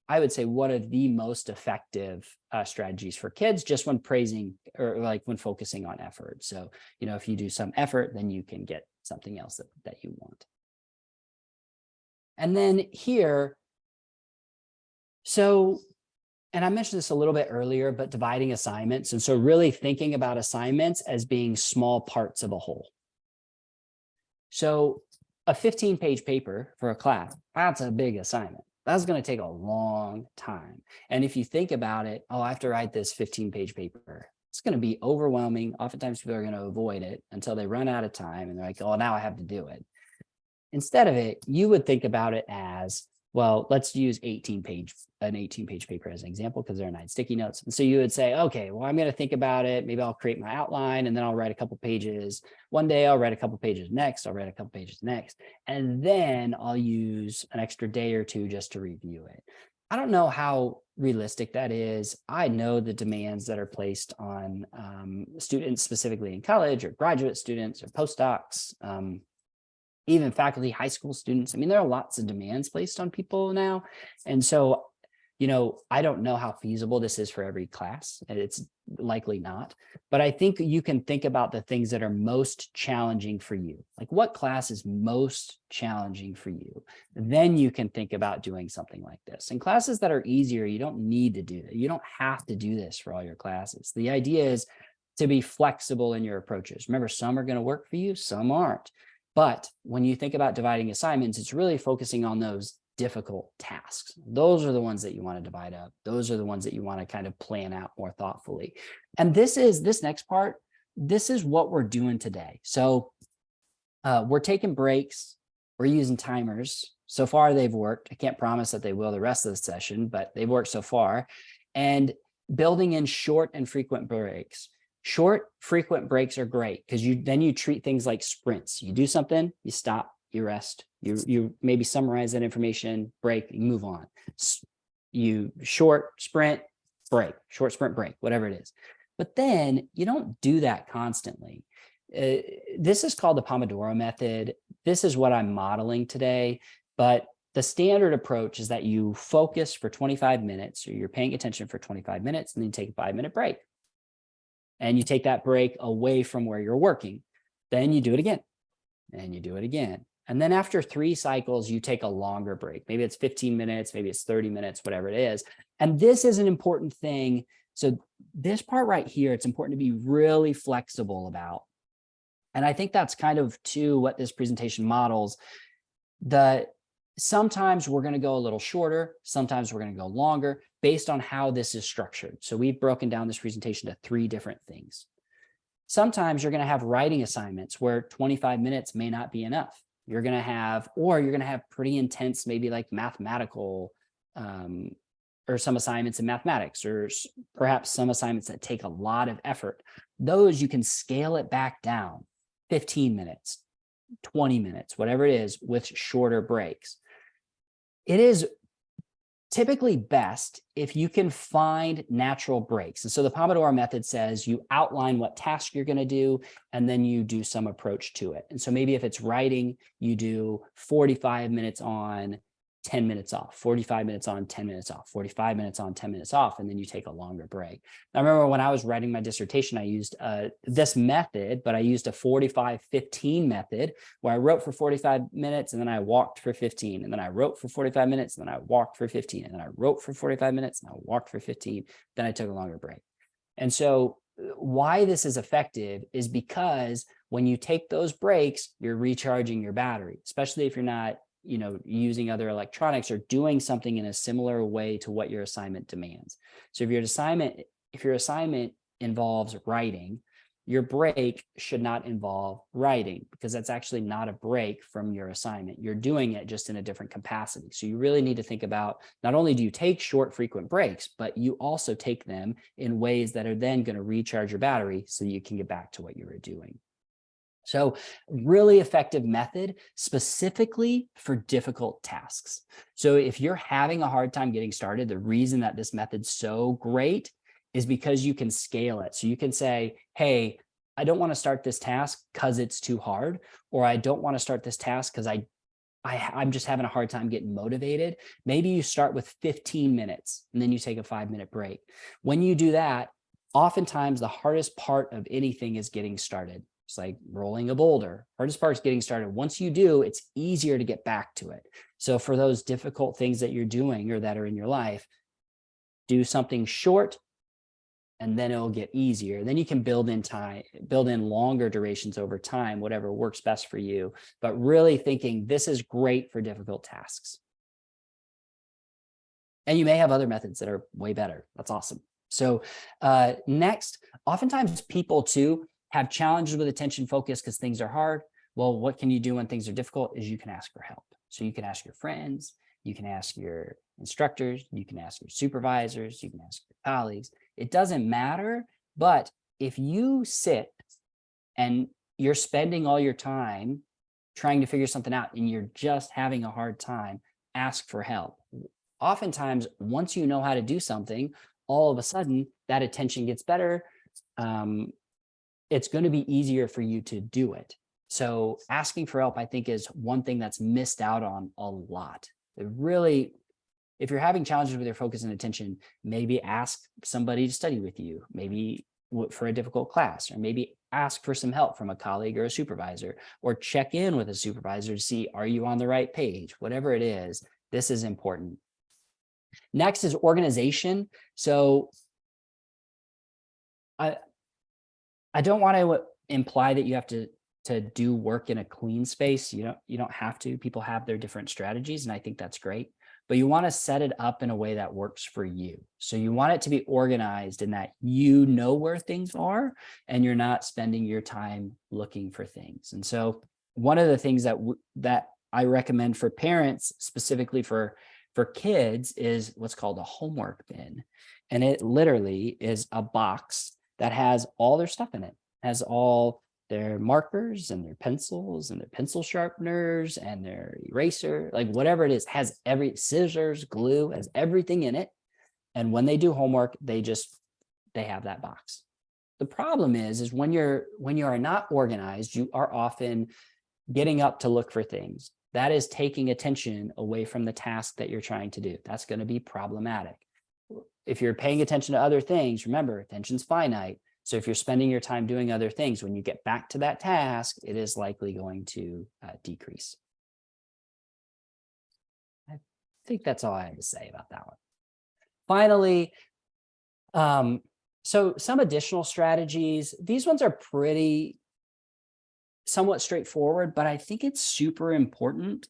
I would say one of the most effective strategies for kids, just when praising or like when focusing on effort. So, if you do some effort, then you can get something else that you want. And then here, and I mentioned this a little bit earlier, but dividing assignments. And so really thinking about assignments as being small parts of a whole. So a 15-page paper for a class, that's a big assignment. That's going to take a long time. And if you think about it, I have to write this 15-page paper. It's going to be overwhelming. Oftentimes people are going to avoid it until they run out of time and they're like, oh, now I have to do it. Instead of it, you would think about it as, well, let's use an 18-page paper as an example because they're 9 sticky notes. And so you would say, okay, well, I'm going to think about it. Maybe I'll create my outline and then I'll write a couple pages. One day I'll write a couple pages next. I'll write a couple pages next. And then I'll use an extra day or 2 just to review it. I don't know how realistic that is. I know the demands that are placed on students specifically in college or graduate students or postdocs, even faculty, high school students. I mean, there are lots of demands placed on people now. And so, I don't know how feasible this is for every class, and it's likely not. But I think you can think about the things that are most challenging for you. Like, what class is most challenging for you? Then you can think about doing something like this. And classes that are easier, you don't need to do that. You don't have to do this for all your classes. The idea is to be flexible in your approaches. Remember, some are going to work for you, some aren't. But when you think about dividing assignments, it's really focusing on those difficult tasks. Those are the ones that you want to divide up. Those are the ones that you want to kind of plan out more thoughtfully. And this next part, this is what we're doing today. So we're taking breaks. We're using timers. So far, they've worked. I can't promise that they will the rest of the session, but they've worked so far. And building in short and frequent breaks. Short, frequent breaks are great because then you treat things like sprints. You do something, you stop, you rest, you maybe summarize that information, break, you move on. You short sprint, break, short sprint, break, whatever it is. But then you don't do that constantly. This is called the Pomodoro method. This is what I'm modeling today. But the standard approach is that you focus for 25 minutes, or you're paying attention for 25 minutes, and then you take a 5-minute break. And you take that break away from where you're working. Then you do it again, and you do it again. And then after 3 cycles, you take a longer break. Maybe it's 15 minutes, maybe it's 30 minutes, whatever it is. And this is an important thing. So this part right here, it's important to be really flexible about. And I think that's kind of too what this presentation models. Sometimes we're going to go a little shorter. Sometimes we're going to go longer based on how this is structured. So we've broken down this presentation to 3 different things. Sometimes you're going to have writing assignments where 25 minutes may not be enough. You're going to have pretty intense, maybe like mathematical or some assignments in mathematics, or perhaps some assignments that take a lot of effort. Those you can scale it back down 15 minutes, 20 minutes, whatever it is, with shorter breaks. It is typically best if you can find natural breaks. And so the Pomodoro method says you outline what task you're going to do, and then you do some approach to it. And so maybe if it's writing, you do 45 minutes on, 10 minutes off, 45 minutes on, 10 minutes off, 45 minutes on, 10 minutes off, and then you take a longer break. I remember when I was writing my dissertation, I used this method, but I used a 45-15 method where I wrote for 45 minutes and then I walked for 15, and then I wrote for 45 minutes and then I walked for 15, and then I wrote for 45 minutes and I walked for 15, then I took a longer break. And so why this is effective is because when you take those breaks, you're recharging your battery, especially if you're not using other electronics or doing something in a similar way to what your assignment demands. So if your assignment involves writing, your break should not involve writing, because that's actually not a break from your assignment. You're doing it just in a different capacity. So you really need to think about, not only do you take short, frequent breaks, but you also take them in ways that are then going to recharge your battery so you can get back to what you were doing. So really effective method specifically for difficult tasks. So if you're having a hard time getting started, the reason that this method's so great is because you can scale it. So you can say, hey, I don't want to start this task because it's too hard, or I don't want to start this task because I'm just having a hard time getting motivated. Maybe you start with 15 minutes and then you take a 5-minute break. When you do that, oftentimes the hardest part of anything is getting started. It's like rolling a boulder. Hardest part is getting started. Once you do, it's easier to get back to it. So for those difficult things that you're doing or that are in your life, do something short, and then it'll get easier. Then you can build in longer durations over time, whatever works best for you, but really thinking this is great for difficult tasks. And you may have other methods that are way better. That's awesome. So next, oftentimes people too have challenges with attention focus because things are hard. Well, what can you do when things are difficult is you can ask for help. So you can ask your friends, you can ask your instructors, you can ask your supervisors, you can ask your colleagues. It doesn't matter, but if you sit and you're spending all your time trying to figure something out and you're just having a hard time, ask for help. Oftentimes, once you know how to do something, all of a sudden that attention gets better. It's going to be easier for you to do it. So asking for help, I think, is one thing that's missed out on a lot. It really, if you're having challenges with your focus and attention, maybe ask somebody to study with you, maybe for a difficult class, or maybe ask for some help from a colleague or a supervisor, or check in with a supervisor to see, are you on the right page? Whatever it is, this is important. Next is organization. So I don't want to imply that you have to do work in a clean space. You don't have to. People have their different strategies, and I think that's great. But you want to set it up in a way that works for you. So you want it to be organized in that you know where things are and you're not spending your time looking for things. And so one of the things that I recommend for parents, specifically for kids, is what's called a homework bin. And it literally is a box that has all their stuff in it. It has all their markers and their pencils and their pencil sharpeners and their eraser, like whatever it is, has every scissors, glue, has everything in it. And when they do homework, they have that box. The problem is when you are not organized, you are often getting up to look for things. That is taking attention away from the task that you're trying to do. That's going to be problematic. If you're paying attention to other things, remember, attention's finite. So if you're spending your time doing other things, when you get back to that task, it is likely going to decrease. I think that's all I have to say about that one. Finally, so some additional strategies. These ones are pretty somewhat straightforward, but I think it's super important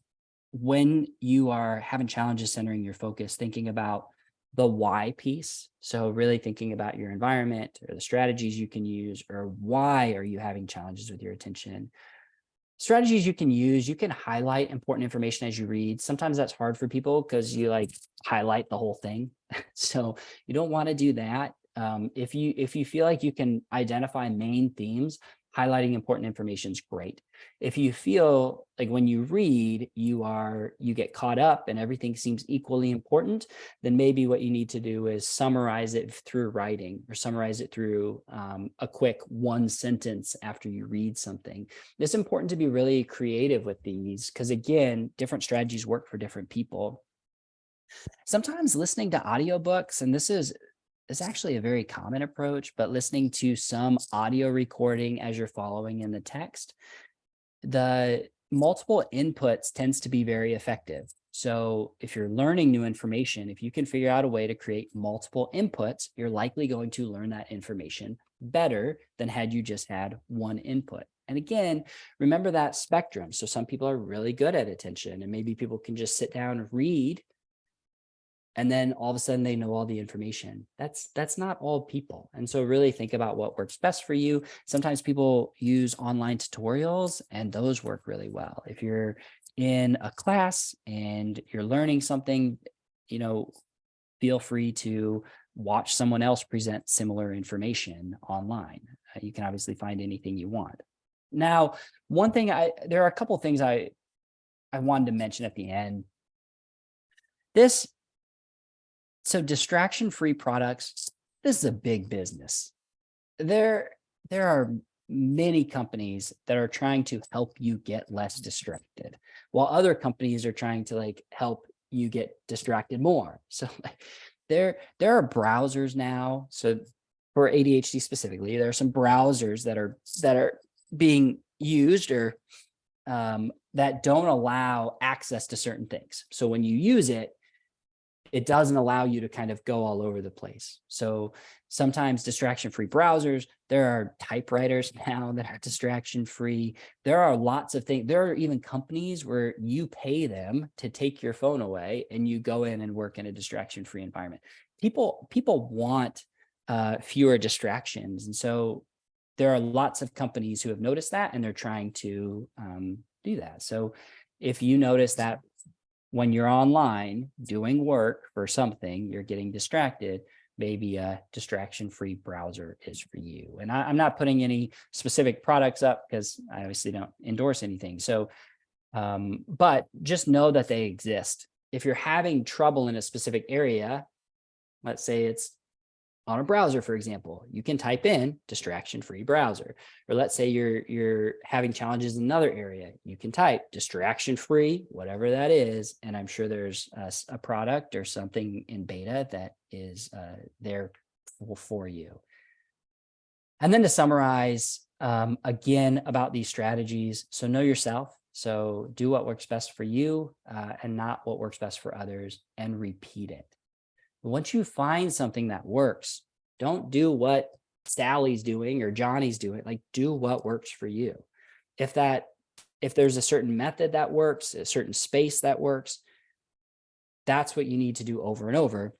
when you are having challenges centering your focus, thinking about the why piece. So really thinking about your environment or the strategies you can use, or why are you having challenges with your attention? Strategies you can use, you can highlight important information as you read. Sometimes that's hard for people because you highlight the whole thing. So you don't want to do that. If you feel like you can identify main themes, highlighting important information is great. If you feel like when you read, you get caught up and everything seems equally important, then maybe what you need to do is summarize it through writing or summarize it through a quick one sentence after you read something. It's important to be really creative with these because, again, different strategies work for different people. Sometimes listening to audiobooks, and this is actually a very common approach, but listening to some audio recording as you're following in the text, the multiple inputs tends to be very effective. So if you're learning new information, if you can figure out a way to create multiple inputs, you're likely going to learn that information better than had you just had one input. And again, remember that spectrum. So some people are really good at attention, and maybe people can just sit down and read, and then all of a sudden they know all the information. That's not all people. And so really think about what works best for you. Sometimes people use online tutorials, and those work really well. If you're in a class and you're learning something, feel free to watch someone else present similar information online. You can obviously find anything you want. Now, there are a couple things I wanted to mention at the end. So distraction-free products, this is a big business. There are many companies that are trying to help you get less distracted, while other companies are trying to help you get distracted more. So there are browsers now. So for ADHD specifically, there are some browsers that are being used or that don't allow access to certain things. So when you use it, it doesn't allow you to kind of go all over the place. So sometimes distraction-free browsers, there are typewriters now that are distraction-free. There are lots of things. There are even companies where you pay them to take your phone away and you go in and work in a distraction-free environment. People want fewer distractions. And so there are lots of companies who have noticed that, and they're trying to do that. So if you notice that when you're online doing work for something, you're getting distracted, maybe a distraction-free browser is for you. And I'm not putting any specific products up because I obviously don't endorse anything. So, but just know that they exist. If you're having trouble in a specific area, let's say it's on a browser, for example, you can type in distraction-free browser. Or let's say you're having challenges in another area, you can type distraction-free, whatever that is. And I'm sure there's a product or something in beta that is there for you. And then to summarize, again, about these strategies. So know yourself. So do what works best for you and not what works best for others, and repeat it. Once you find something that works, don't do what Sally's doing or Johnny's doing. Do what works for you. If there's a certain method that works, a certain space that works, that's what you need to do over and over.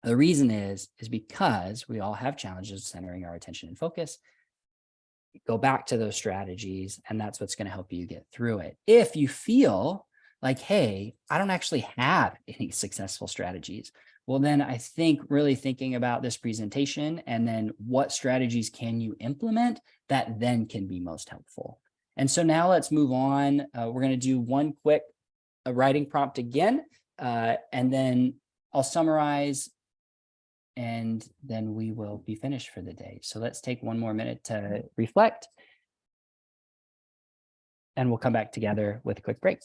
The reason is because we all have challenges centering our attention and focus. Go back to those strategies, and that's what's going to help you get through it. If you feel like, hey, I don't actually have any successful strategies, well, then I think really thinking about this presentation and then what strategies can you implement that then can be most helpful. And so now let's move on. We're going to do one quick writing prompt again, and then I'll summarize, and then we will be finished for the day. So let's take one more minute to reflect, and we'll come back together with a quick break.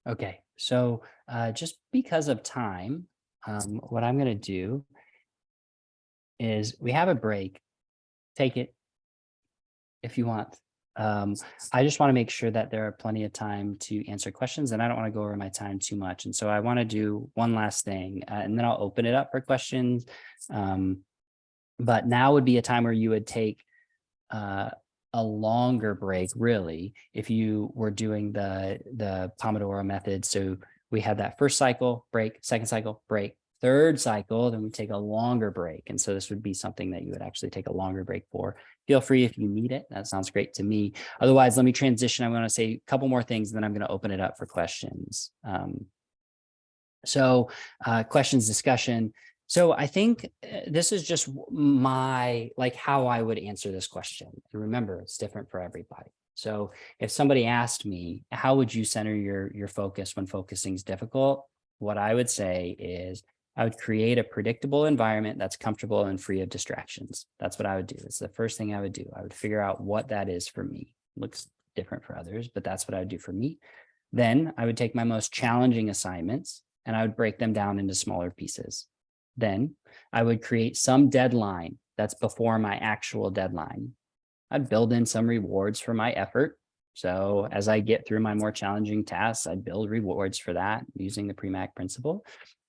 Okay, so just because of time, what I'm going to do is we have a break. Take it if you want. Um, I just want to make sure that there are plenty of time to answer questions, and I don't want to go over my time too much. And so I want to do one last thing, and then I'll open it up for questions. But now would be a time where you would take uh, a longer break, really, if you were doing the Pomodoro method. So we have that first cycle, break, second cycle, break, third cycle, then we take a longer break. And so this would be something that you would actually take a longer break for. Feel free if you need it. That sounds great to me. Otherwise, let me transition. I'm going to say a couple more things, and then I'm going to open it up for questions. Questions, discussion. So I think this is just my, like, how I would answer this question. And remember, it's different for everybody. So if somebody asked me, how would you center your focus when focusing is difficult? What I would say is I would create a predictable environment that's comfortable and free of distractions. That's what I would do. It's the first thing I would do. I would figure out what that is for me. Looks different for others, but that's what I would do for me. Then I would take my most challenging assignments and I would break them down into smaller pieces. Then I would create some deadline that's before my actual deadline. I'd build in some rewards for my effort. So as I get through my more challenging tasks, I'd build rewards for that using the PREMAC principle.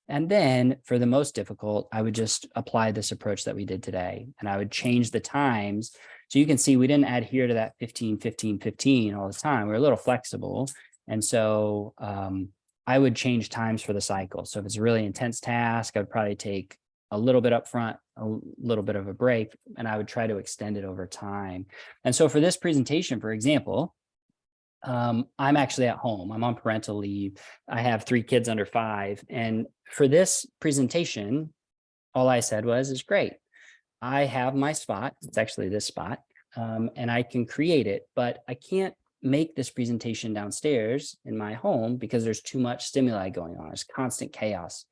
And then for the most difficult, I would just apply this approach that we did today. And I would change the times. So you can see we didn't adhere to that 15, 15, 15 all the time. We're a little flexible. And so I would change times for the cycle. So if it's a really intense task, I would probably take a little bit up front, a little bit of a break, and I would try to extend it over time. And so for this presentation, for example, I'm actually at home. I'm on parental leave. I have 3 kids under 5. And for this presentation, all I said was, is great. I have my spot. It's actually this spot. And I can create it, but I can't make this presentation downstairs in my home because there's too much stimuli going on. There's constant chaos.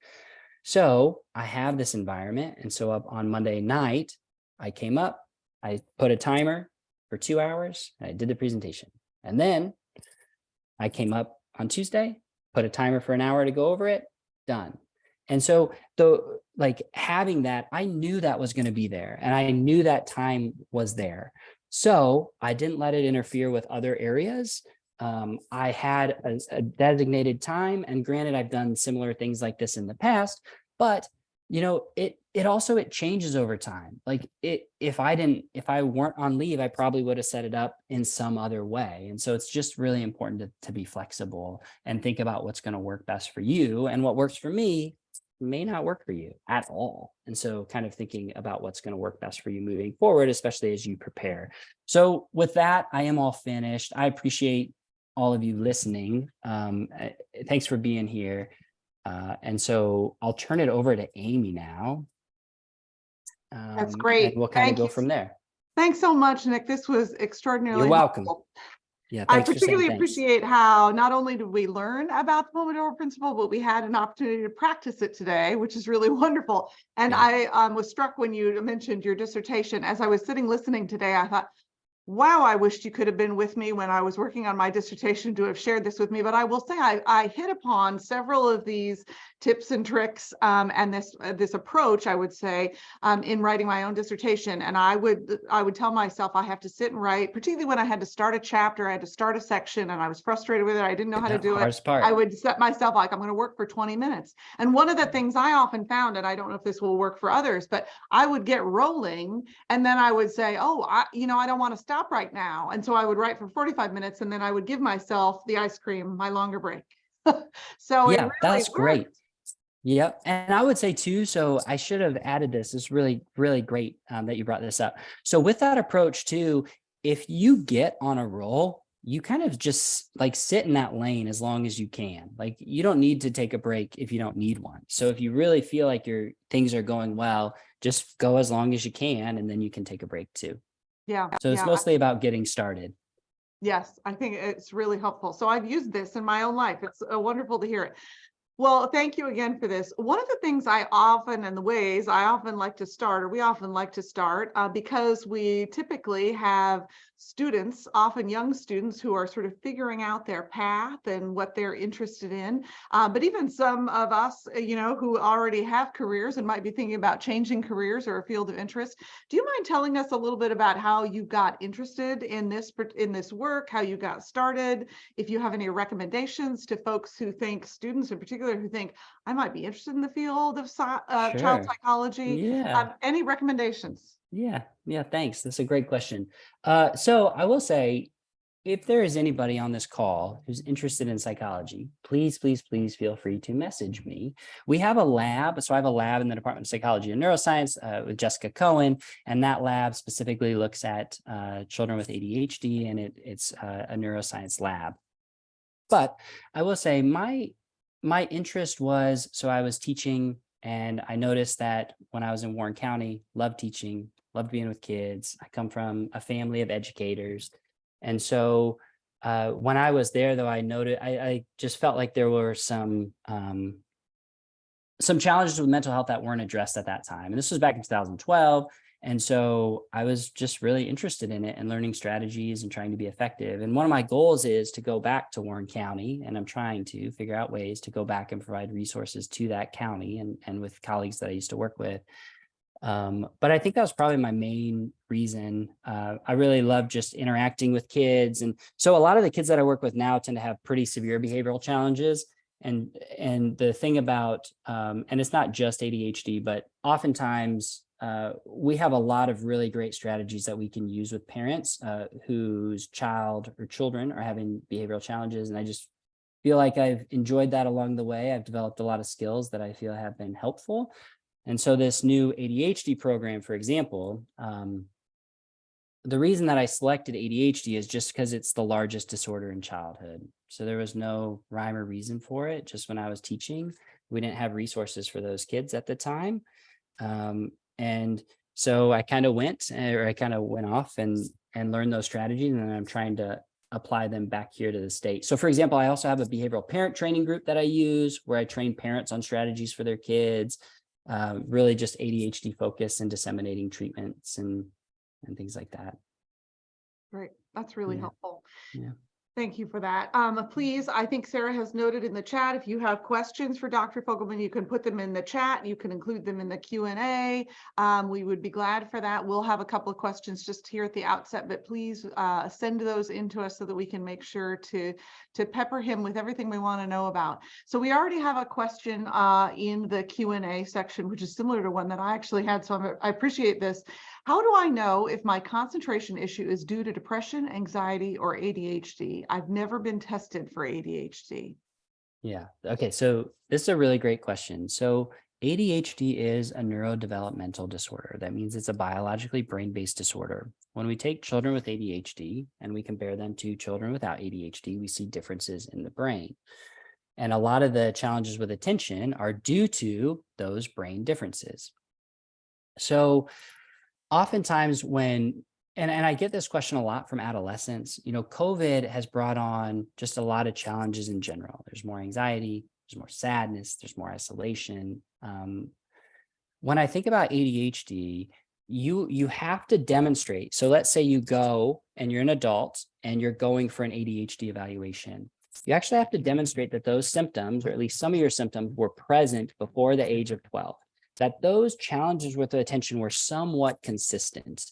So I have this environment. And so up on Monday night, I came up, I put a timer for 2 hours, and I did the presentation. And then I came up on Tuesday, put a timer for an hour to go over it, done. And so having that, I knew that was going to be there and I knew that time was there. So I didn't let it interfere with other areas. I had a designated time, and granted, I've done similar things like this in the past, but it changes over time. If I weren't on leave, I probably would have set it up in some other way. And so it's just really important to be flexible and think about what's going to work best for you, and what works for me may not work for you at all. And so kind of thinking about what's going to work best for you moving forward, especially as you prepare. So with that, I am all finished. I appreciate all of you listening. Thanks for being here. And so I'll turn it over to Amy now. That's great. And we'll kind of go from there. Thanks so much, Nick. This was extraordinarily You're welcome. helpful. Yeah, I thanks for saying particularly thanks. appreciate how not only did we learn about the Pomodoro principle, but we had an opportunity to practice it today, which is really wonderful. And Yeah. I was struck when you mentioned your dissertation. As I was sitting listening today, I thought, wow, I wished you could have been with me when I was working on my dissertation to have shared this with me. But I will say I hit upon several of these tips and tricks and this approach, I would say, in writing my own dissertation. And I would tell myself I have to sit and write, particularly when I had to start a chapter, I had to start a section, and I was frustrated with it. I didn't know how to do it. I would set myself like, I'm going to work for 20 minutes. And one of the things I often found, and I don't know if this will work for others, but I would get rolling, and then I would say, oh, I don't want to stop right now. And so I would write for 45 minutes, and then I would give myself the ice cream, my longer break. So yeah, it really that's worked. great. Yep. And I would say too, so I should have added this. It's really, really great that you brought this up. So with that approach too, if you get on a roll, you kind of just sit in that lane as long as you can. You don't need to take a break if you don't need one. So if you really feel like your things are going well, just go as long as you can, and then you can take a break too. Yeah. So it's mostly about getting started. Yes, I think it's really helpful. So I've used this in my own life. It's wonderful to hear it. Well, thank you again for this. One of the things I often, and the ways I often like to start, or we often like to start, because we typically have students, often young students, who are sort of figuring out their path and what they're interested in. But even some of us, who already have careers and might be thinking about changing careers or a field of interest. Do you mind telling us a little bit about how you got interested in this work, how you got started? If you have any recommendations to folks who think, students in particular, who think, I might be interested in the field of child Sure. psychology, Yeah. any recommendations? Yeah. Thanks. That's a great question. So I will say, if there is anybody on this call who's interested in psychology, please feel free to message me. We have a lab. So I have a lab in the Department of Psychology and Neuroscience with Jessica Cohen, and that lab specifically looks at children with ADHD, and it's a neuroscience lab. But I will say my interest was, so I was teaching, and I noticed that when I was in Warren County, loved teaching, loved being with kids. I come from a family of educators. And so when I was there, though, I just felt like there were some challenges with mental health that weren't addressed at that time. And this was back in 2012. And so I was just really interested in it and learning strategies and trying to be effective. And one of my goals is to go back to Warren County, and I'm trying to figure out ways to go back and provide resources to that county and with colleagues that I used to work with. But I think that was probably my main reason. I really love just interacting with kids. And so a lot of the kids that I work with now tend to have pretty severe behavioral challenges. And the thing about, and it's not just ADHD, but oftentimes we have a lot of really great strategies that we can use with parents whose child or children are having behavioral challenges. And I just feel like I've enjoyed that along the way. I've developed a lot of skills that I feel have been helpful. And so this new ADHD program, for example, the reason that I selected ADHD is just because it's the largest disorder in childhood. So there was no rhyme or reason for it. Just when I was teaching, we didn't have resources for those kids at the time. And so I kind of went off and learned those strategies, and then I'm trying to apply them back here to the state. So for example, I also have a behavioral parent training group that I use where I train parents on strategies for their kids, really just ADHD focus and disseminating treatments and things like that. Great. That's really Yeah. helpful. Yeah. Thank you for that. Please, I think Sarah has noted in the chat, if you have questions for Dr. Fogleman, you can put them in the chat. You can include them in the Q&A. We would be glad for that. We'll have a couple of questions just here at the outset, but please send those in to us so that we can make sure to pepper him with everything we want to know about. So we already have a question in the Q&A section, which is similar to one that I actually had. So I appreciate this. How do I know if my concentration issue is due to depression, anxiety, or ADHD? I've never been tested for ADHD. Yeah. Okay. So this is a really great question. So ADHD is a neurodevelopmental disorder. That means it's a biologically brain-based disorder. When we take children with ADHD and we compare them to children without ADHD, we see differences in the brain. And a lot of the challenges with attention are due to those brain differences. So oftentimes and I get this question a lot from adolescents, COVID has brought on just a lot of challenges in general. There's more anxiety, there's more sadness, there's more isolation. When I think about ADHD, you have to demonstrate. So let's say you go and you're an adult and you're going for an ADHD evaluation. You actually have to demonstrate that those symptoms, or at least some of your symptoms, were present before the age of 12. That those challenges with attention were somewhat consistent.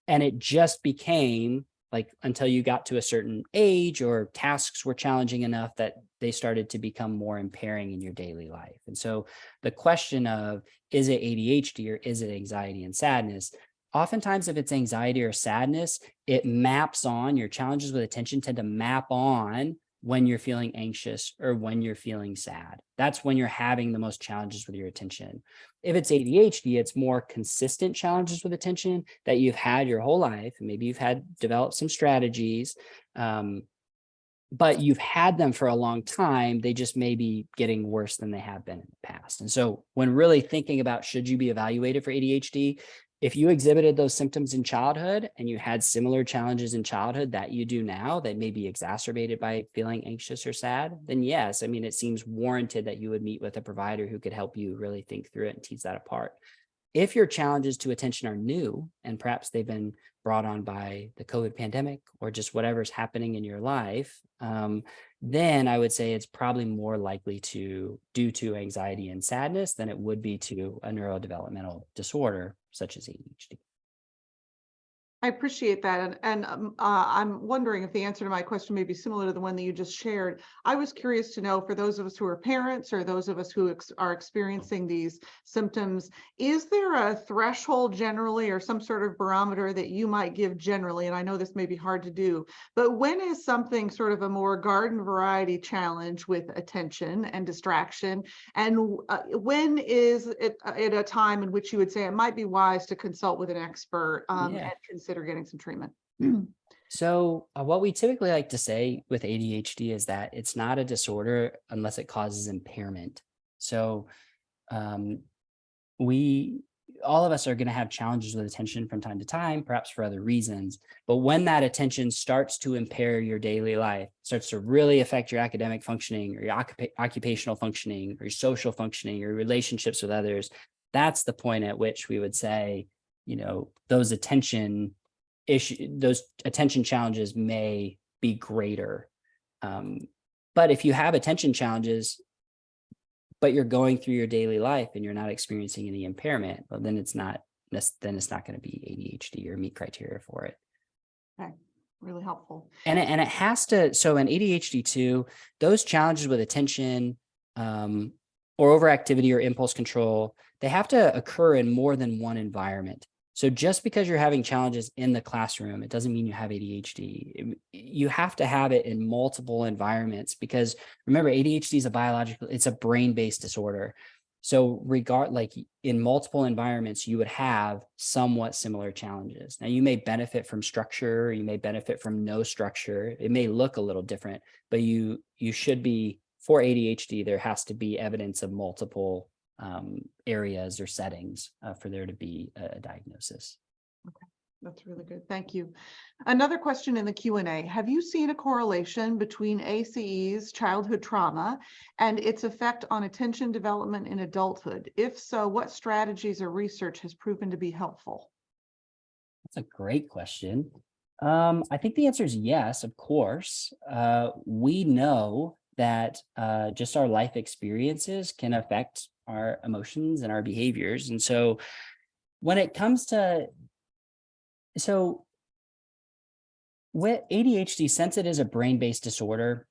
And it just became like until you got to a certain age or tasks were challenging enough that they started to become more impairing in your daily life. And so the question of, is it ADHD or is it anxiety and sadness? Oftentimes, if it's anxiety or sadness, it maps on, your challenges with attention tend to map on when you're feeling anxious or when you're feeling sad. That's when you're having the most challenges with your attention. If it's ADHD, it's more consistent challenges with attention that you've had your whole life. And maybe you've developed some strategies, but you've had them for a long time. They just may be getting worse than they have been in the past. And so when really thinking about should you be evaluated for ADHD, if you exhibited those symptoms in childhood and you had similar challenges in childhood that you do now that may be exacerbated by feeling anxious or sad, then yes, I mean, it seems warranted that you would meet with a provider who could help you really think through it and tease that apart. If your challenges to attention are new and perhaps they've been brought on by the COVID pandemic or just whatever's happening in your life, then I would say it's probably more likely due to anxiety and sadness than it would be to a neurodevelopmental disorder such as ADHD. I appreciate that. I'm wondering if the answer to my question may be similar to the one that you just shared. I was curious to know, for those of us who are parents or those of us who are experiencing these symptoms, is there a threshold generally or some sort of barometer that you might give generally? And I know this may be hard to do, but when is something sort of a more garden variety challenge with attention and distraction? And when is it at a time in which you would say it might be wise to consult with an expert and consider getting some treatment? So what we typically like to say with ADHD is that it's not a disorder unless it causes impairment. So all of us are going to have challenges with attention from time to time, perhaps for other reasons. But when that attention starts to impair your daily life, starts to really affect your academic functioning or your occupational functioning or your social functioning, your relationships with others, that's the point at which we would say, those attention challenges may be greater. But if you have attention challenges, but you're going through your daily life and you're not experiencing any impairment, well, then it's not going to be ADHD or meet criteria for it. Okay, really helpful. And it has to. So in ADHD too, those challenges with attention or overactivity or impulse control, they have to occur in more than one environment. So just because you're having challenges in the classroom, it doesn't mean you have ADHD. You have to have it in multiple environments because remember, ADHD is it's a brain-based disorder. So in multiple environments, you would have somewhat similar challenges. Now you may benefit from structure, you may benefit from no structure. It may look a little different, but you should be, for ADHD, there has to be evidence of multiple areas or settings for there to be a diagnosis. Okay, that's really good. Thank you. Another question in the Q&A. Have you seen a correlation between ACE's childhood trauma and its effect on attention development in adulthood? If so, what strategies or research has proven to be helpful? That's a great question. I think the answer is yes, of course. We know that just our life experiences can affect our emotions and our behaviors. And so when it comes to, with ADHD, since it is a brain-based disorder,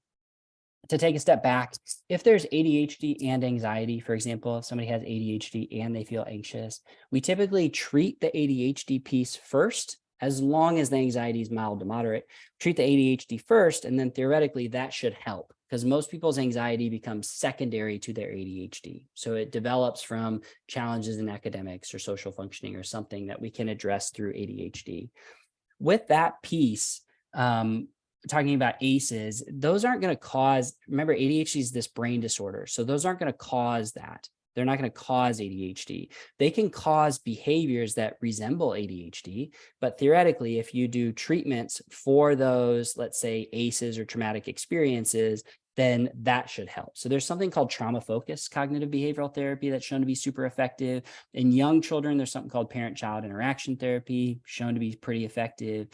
to take a step back, if there's ADHD and anxiety, for example, if somebody has ADHD and they feel anxious, we typically treat the ADHD piece first, as long as the anxiety is mild to moderate, treat the ADHD first, and then theoretically that should help because most people's anxiety becomes secondary to their ADHD. So it develops from challenges in academics or social functioning or something that we can address through ADHD. With that piece, talking about ACEs, those aren't going to cause, remember, ADHD is this brain disorder. So those aren't going to cause that. They're not going to cause ADHD. They can cause behaviors that resemble ADHD, but theoretically, if you do treatments for those, let's say ACEs or traumatic experiences, then that should help. So there's something called trauma-focused cognitive behavioral therapy that's shown to be super effective. In young children, there's something called parent-child interaction therapy, shown to be pretty effective.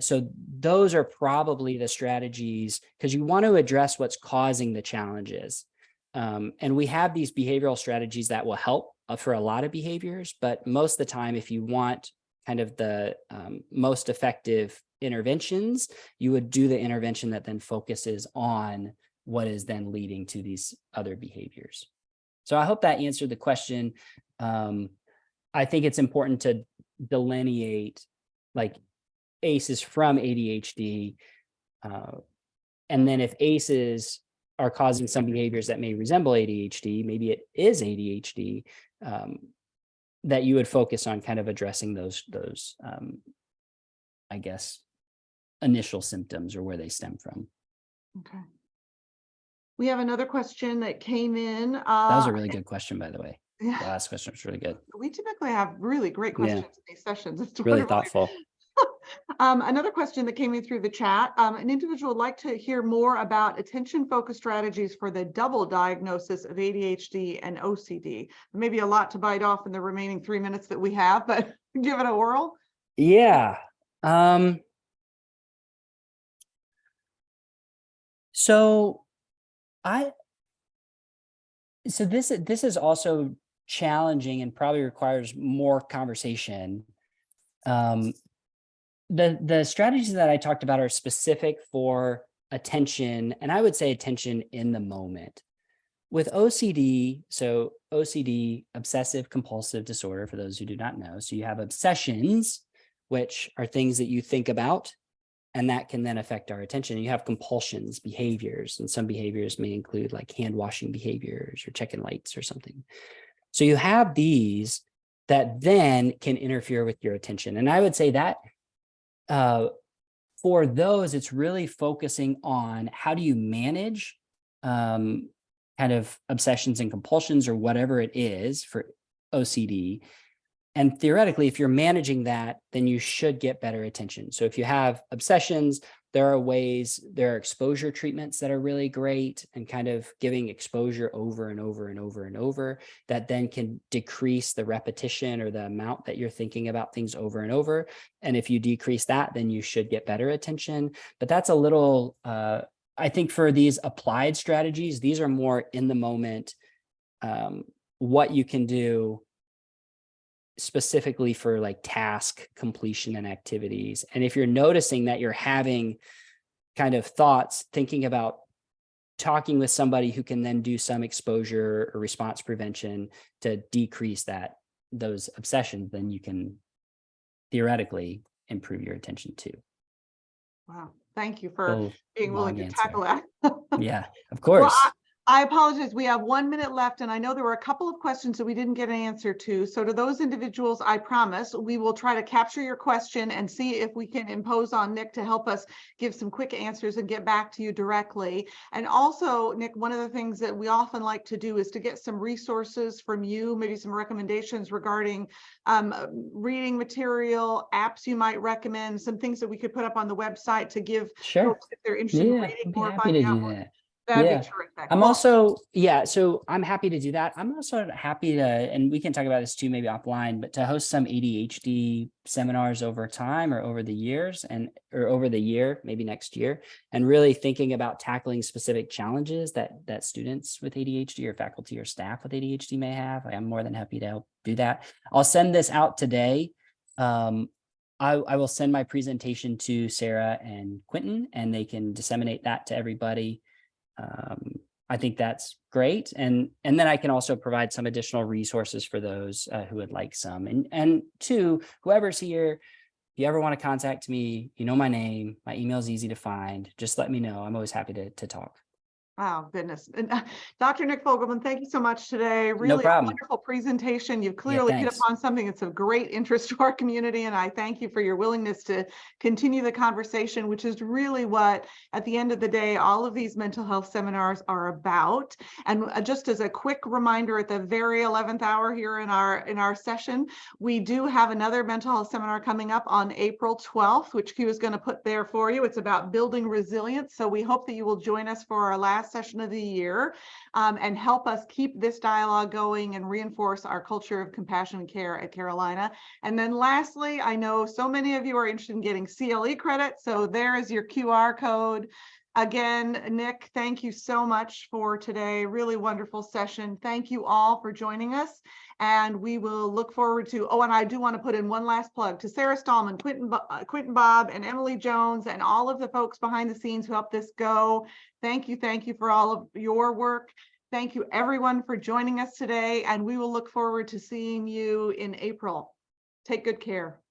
So those are probably the strategies because you want to address what's causing the challenges. And we have these behavioral strategies that will help for a lot of behaviors, but most of the time, if you want kind of the most effective interventions, you would do the intervention that then focuses on what is then leading to these other behaviors. So I hope that answered the question. I think it's important to delineate like ACEs from ADHD. And then if ACEs are causing some behaviors that may resemble ADHD, maybe it is ADHD, that you would focus on kind of addressing those I guess, initial symptoms or where they stem from. Okay. We have another question that came in. That was a really good question, by the way. The last question was really good. We typically have really great Yeah. questions in these sessions. It's Really wonderful. thoughtful. Another question that came in through the chat, an individual would like to hear more about attention focus strategies for the double diagnosis of ADHD and OCD. Maybe a lot to bite off in the remaining 3 minutes that we have, but give it a whirl. Yeah. So this is also challenging and probably requires more conversation. The strategies that I talked about are specific for attention, and I would say attention in the moment. With OCD, so OCD, obsessive compulsive disorder, for those who do not know. So you have obsessions, which are things that you think about, and that can then affect our attention. You have compulsions, behaviors, and some behaviors may include like hand washing behaviors or checking lights or something. So you have these that then can interfere with your attention. And I would say that for those, it's really focusing on how do you manage kind of obsessions and compulsions or whatever it is for OCD. And theoretically, if you're managing that, then you should get better attention. So if you have obsessions, there are exposure treatments that are really great and kind of giving exposure over and over and over and over that then can decrease the repetition or the amount that you're thinking about things over and over. And if you decrease that, then you should get better attention. But that's a little, I think for these applied strategies, these are more in the moment, what you can do specifically for like task completion and activities. And if you're noticing that you're having kind of thoughts, thinking about talking with somebody who can then do some exposure or response prevention to decrease those obsessions, then you can theoretically improve your attention too. Wow. Thank you for being willing to answer. tackle that. Yeah, of course. Well, I apologize. We have 1 minute left, and I know there were a couple of questions that we didn't get an answer to. So to those individuals, I promise we will try to capture your question and see if we can impose on Nick to help us give some quick answers and get back to you directly. And also, Nick, one of the things that we often like to do is to get some resources from you, maybe some recommendations regarding reading material, apps you might recommend, some things that we could put up on the website to give folks if they're interested in reading more, finding out more. That'd be terrific. I'm also, so I'm happy to do that. I'm also happy to, and we can talk about this too, maybe offline, but to host some ADHD seminars over time or over the years or over the year, maybe next year, and really thinking about tackling specific challenges that students with ADHD or faculty or staff with ADHD may have. I'm more than happy to help do that. I'll send this out today. I will send my presentation to Sarah and Quentin, and they can disseminate that to everybody. I think that's great. And then I can also provide some additional resources for those who would like some. And two, whoever's here, if you ever want to contact me, you know my name, my email is easy to find. Just let me know. I'm always happy to talk. Wow, goodness. And, Dr. Nick Fogleman, thank you so much today. Really No problem. A wonderful presentation. You've clearly hit upon something that's of great interest to our community, and I thank you for your willingness to continue the conversation, which is really what, at the end of the day, all of these mental health seminars are about. And just as a quick reminder, at the very 11th hour here in our session, we do have another mental health seminar coming up on April 12th, which Q is going to put there for you. It's about building resilience. So we hope that you will join us for our last session of the year and help us keep this dialogue going and reinforce our culture of compassion and care at Carolina. And then lastly, I know so many of you are interested in getting CLE credit. So there is your QR code. Again, Nick, thank you so much for today. Really wonderful session. Thank you all for joining us. And we will look forward to, and I do want to put in one last plug to Sarah Stallman, Quentin Bob, and Emily Jones, and all of the folks behind the scenes who helped this go. Thank you for all of your work. Thank you everyone for joining us today, and we will look forward to seeing you in April. Take good care.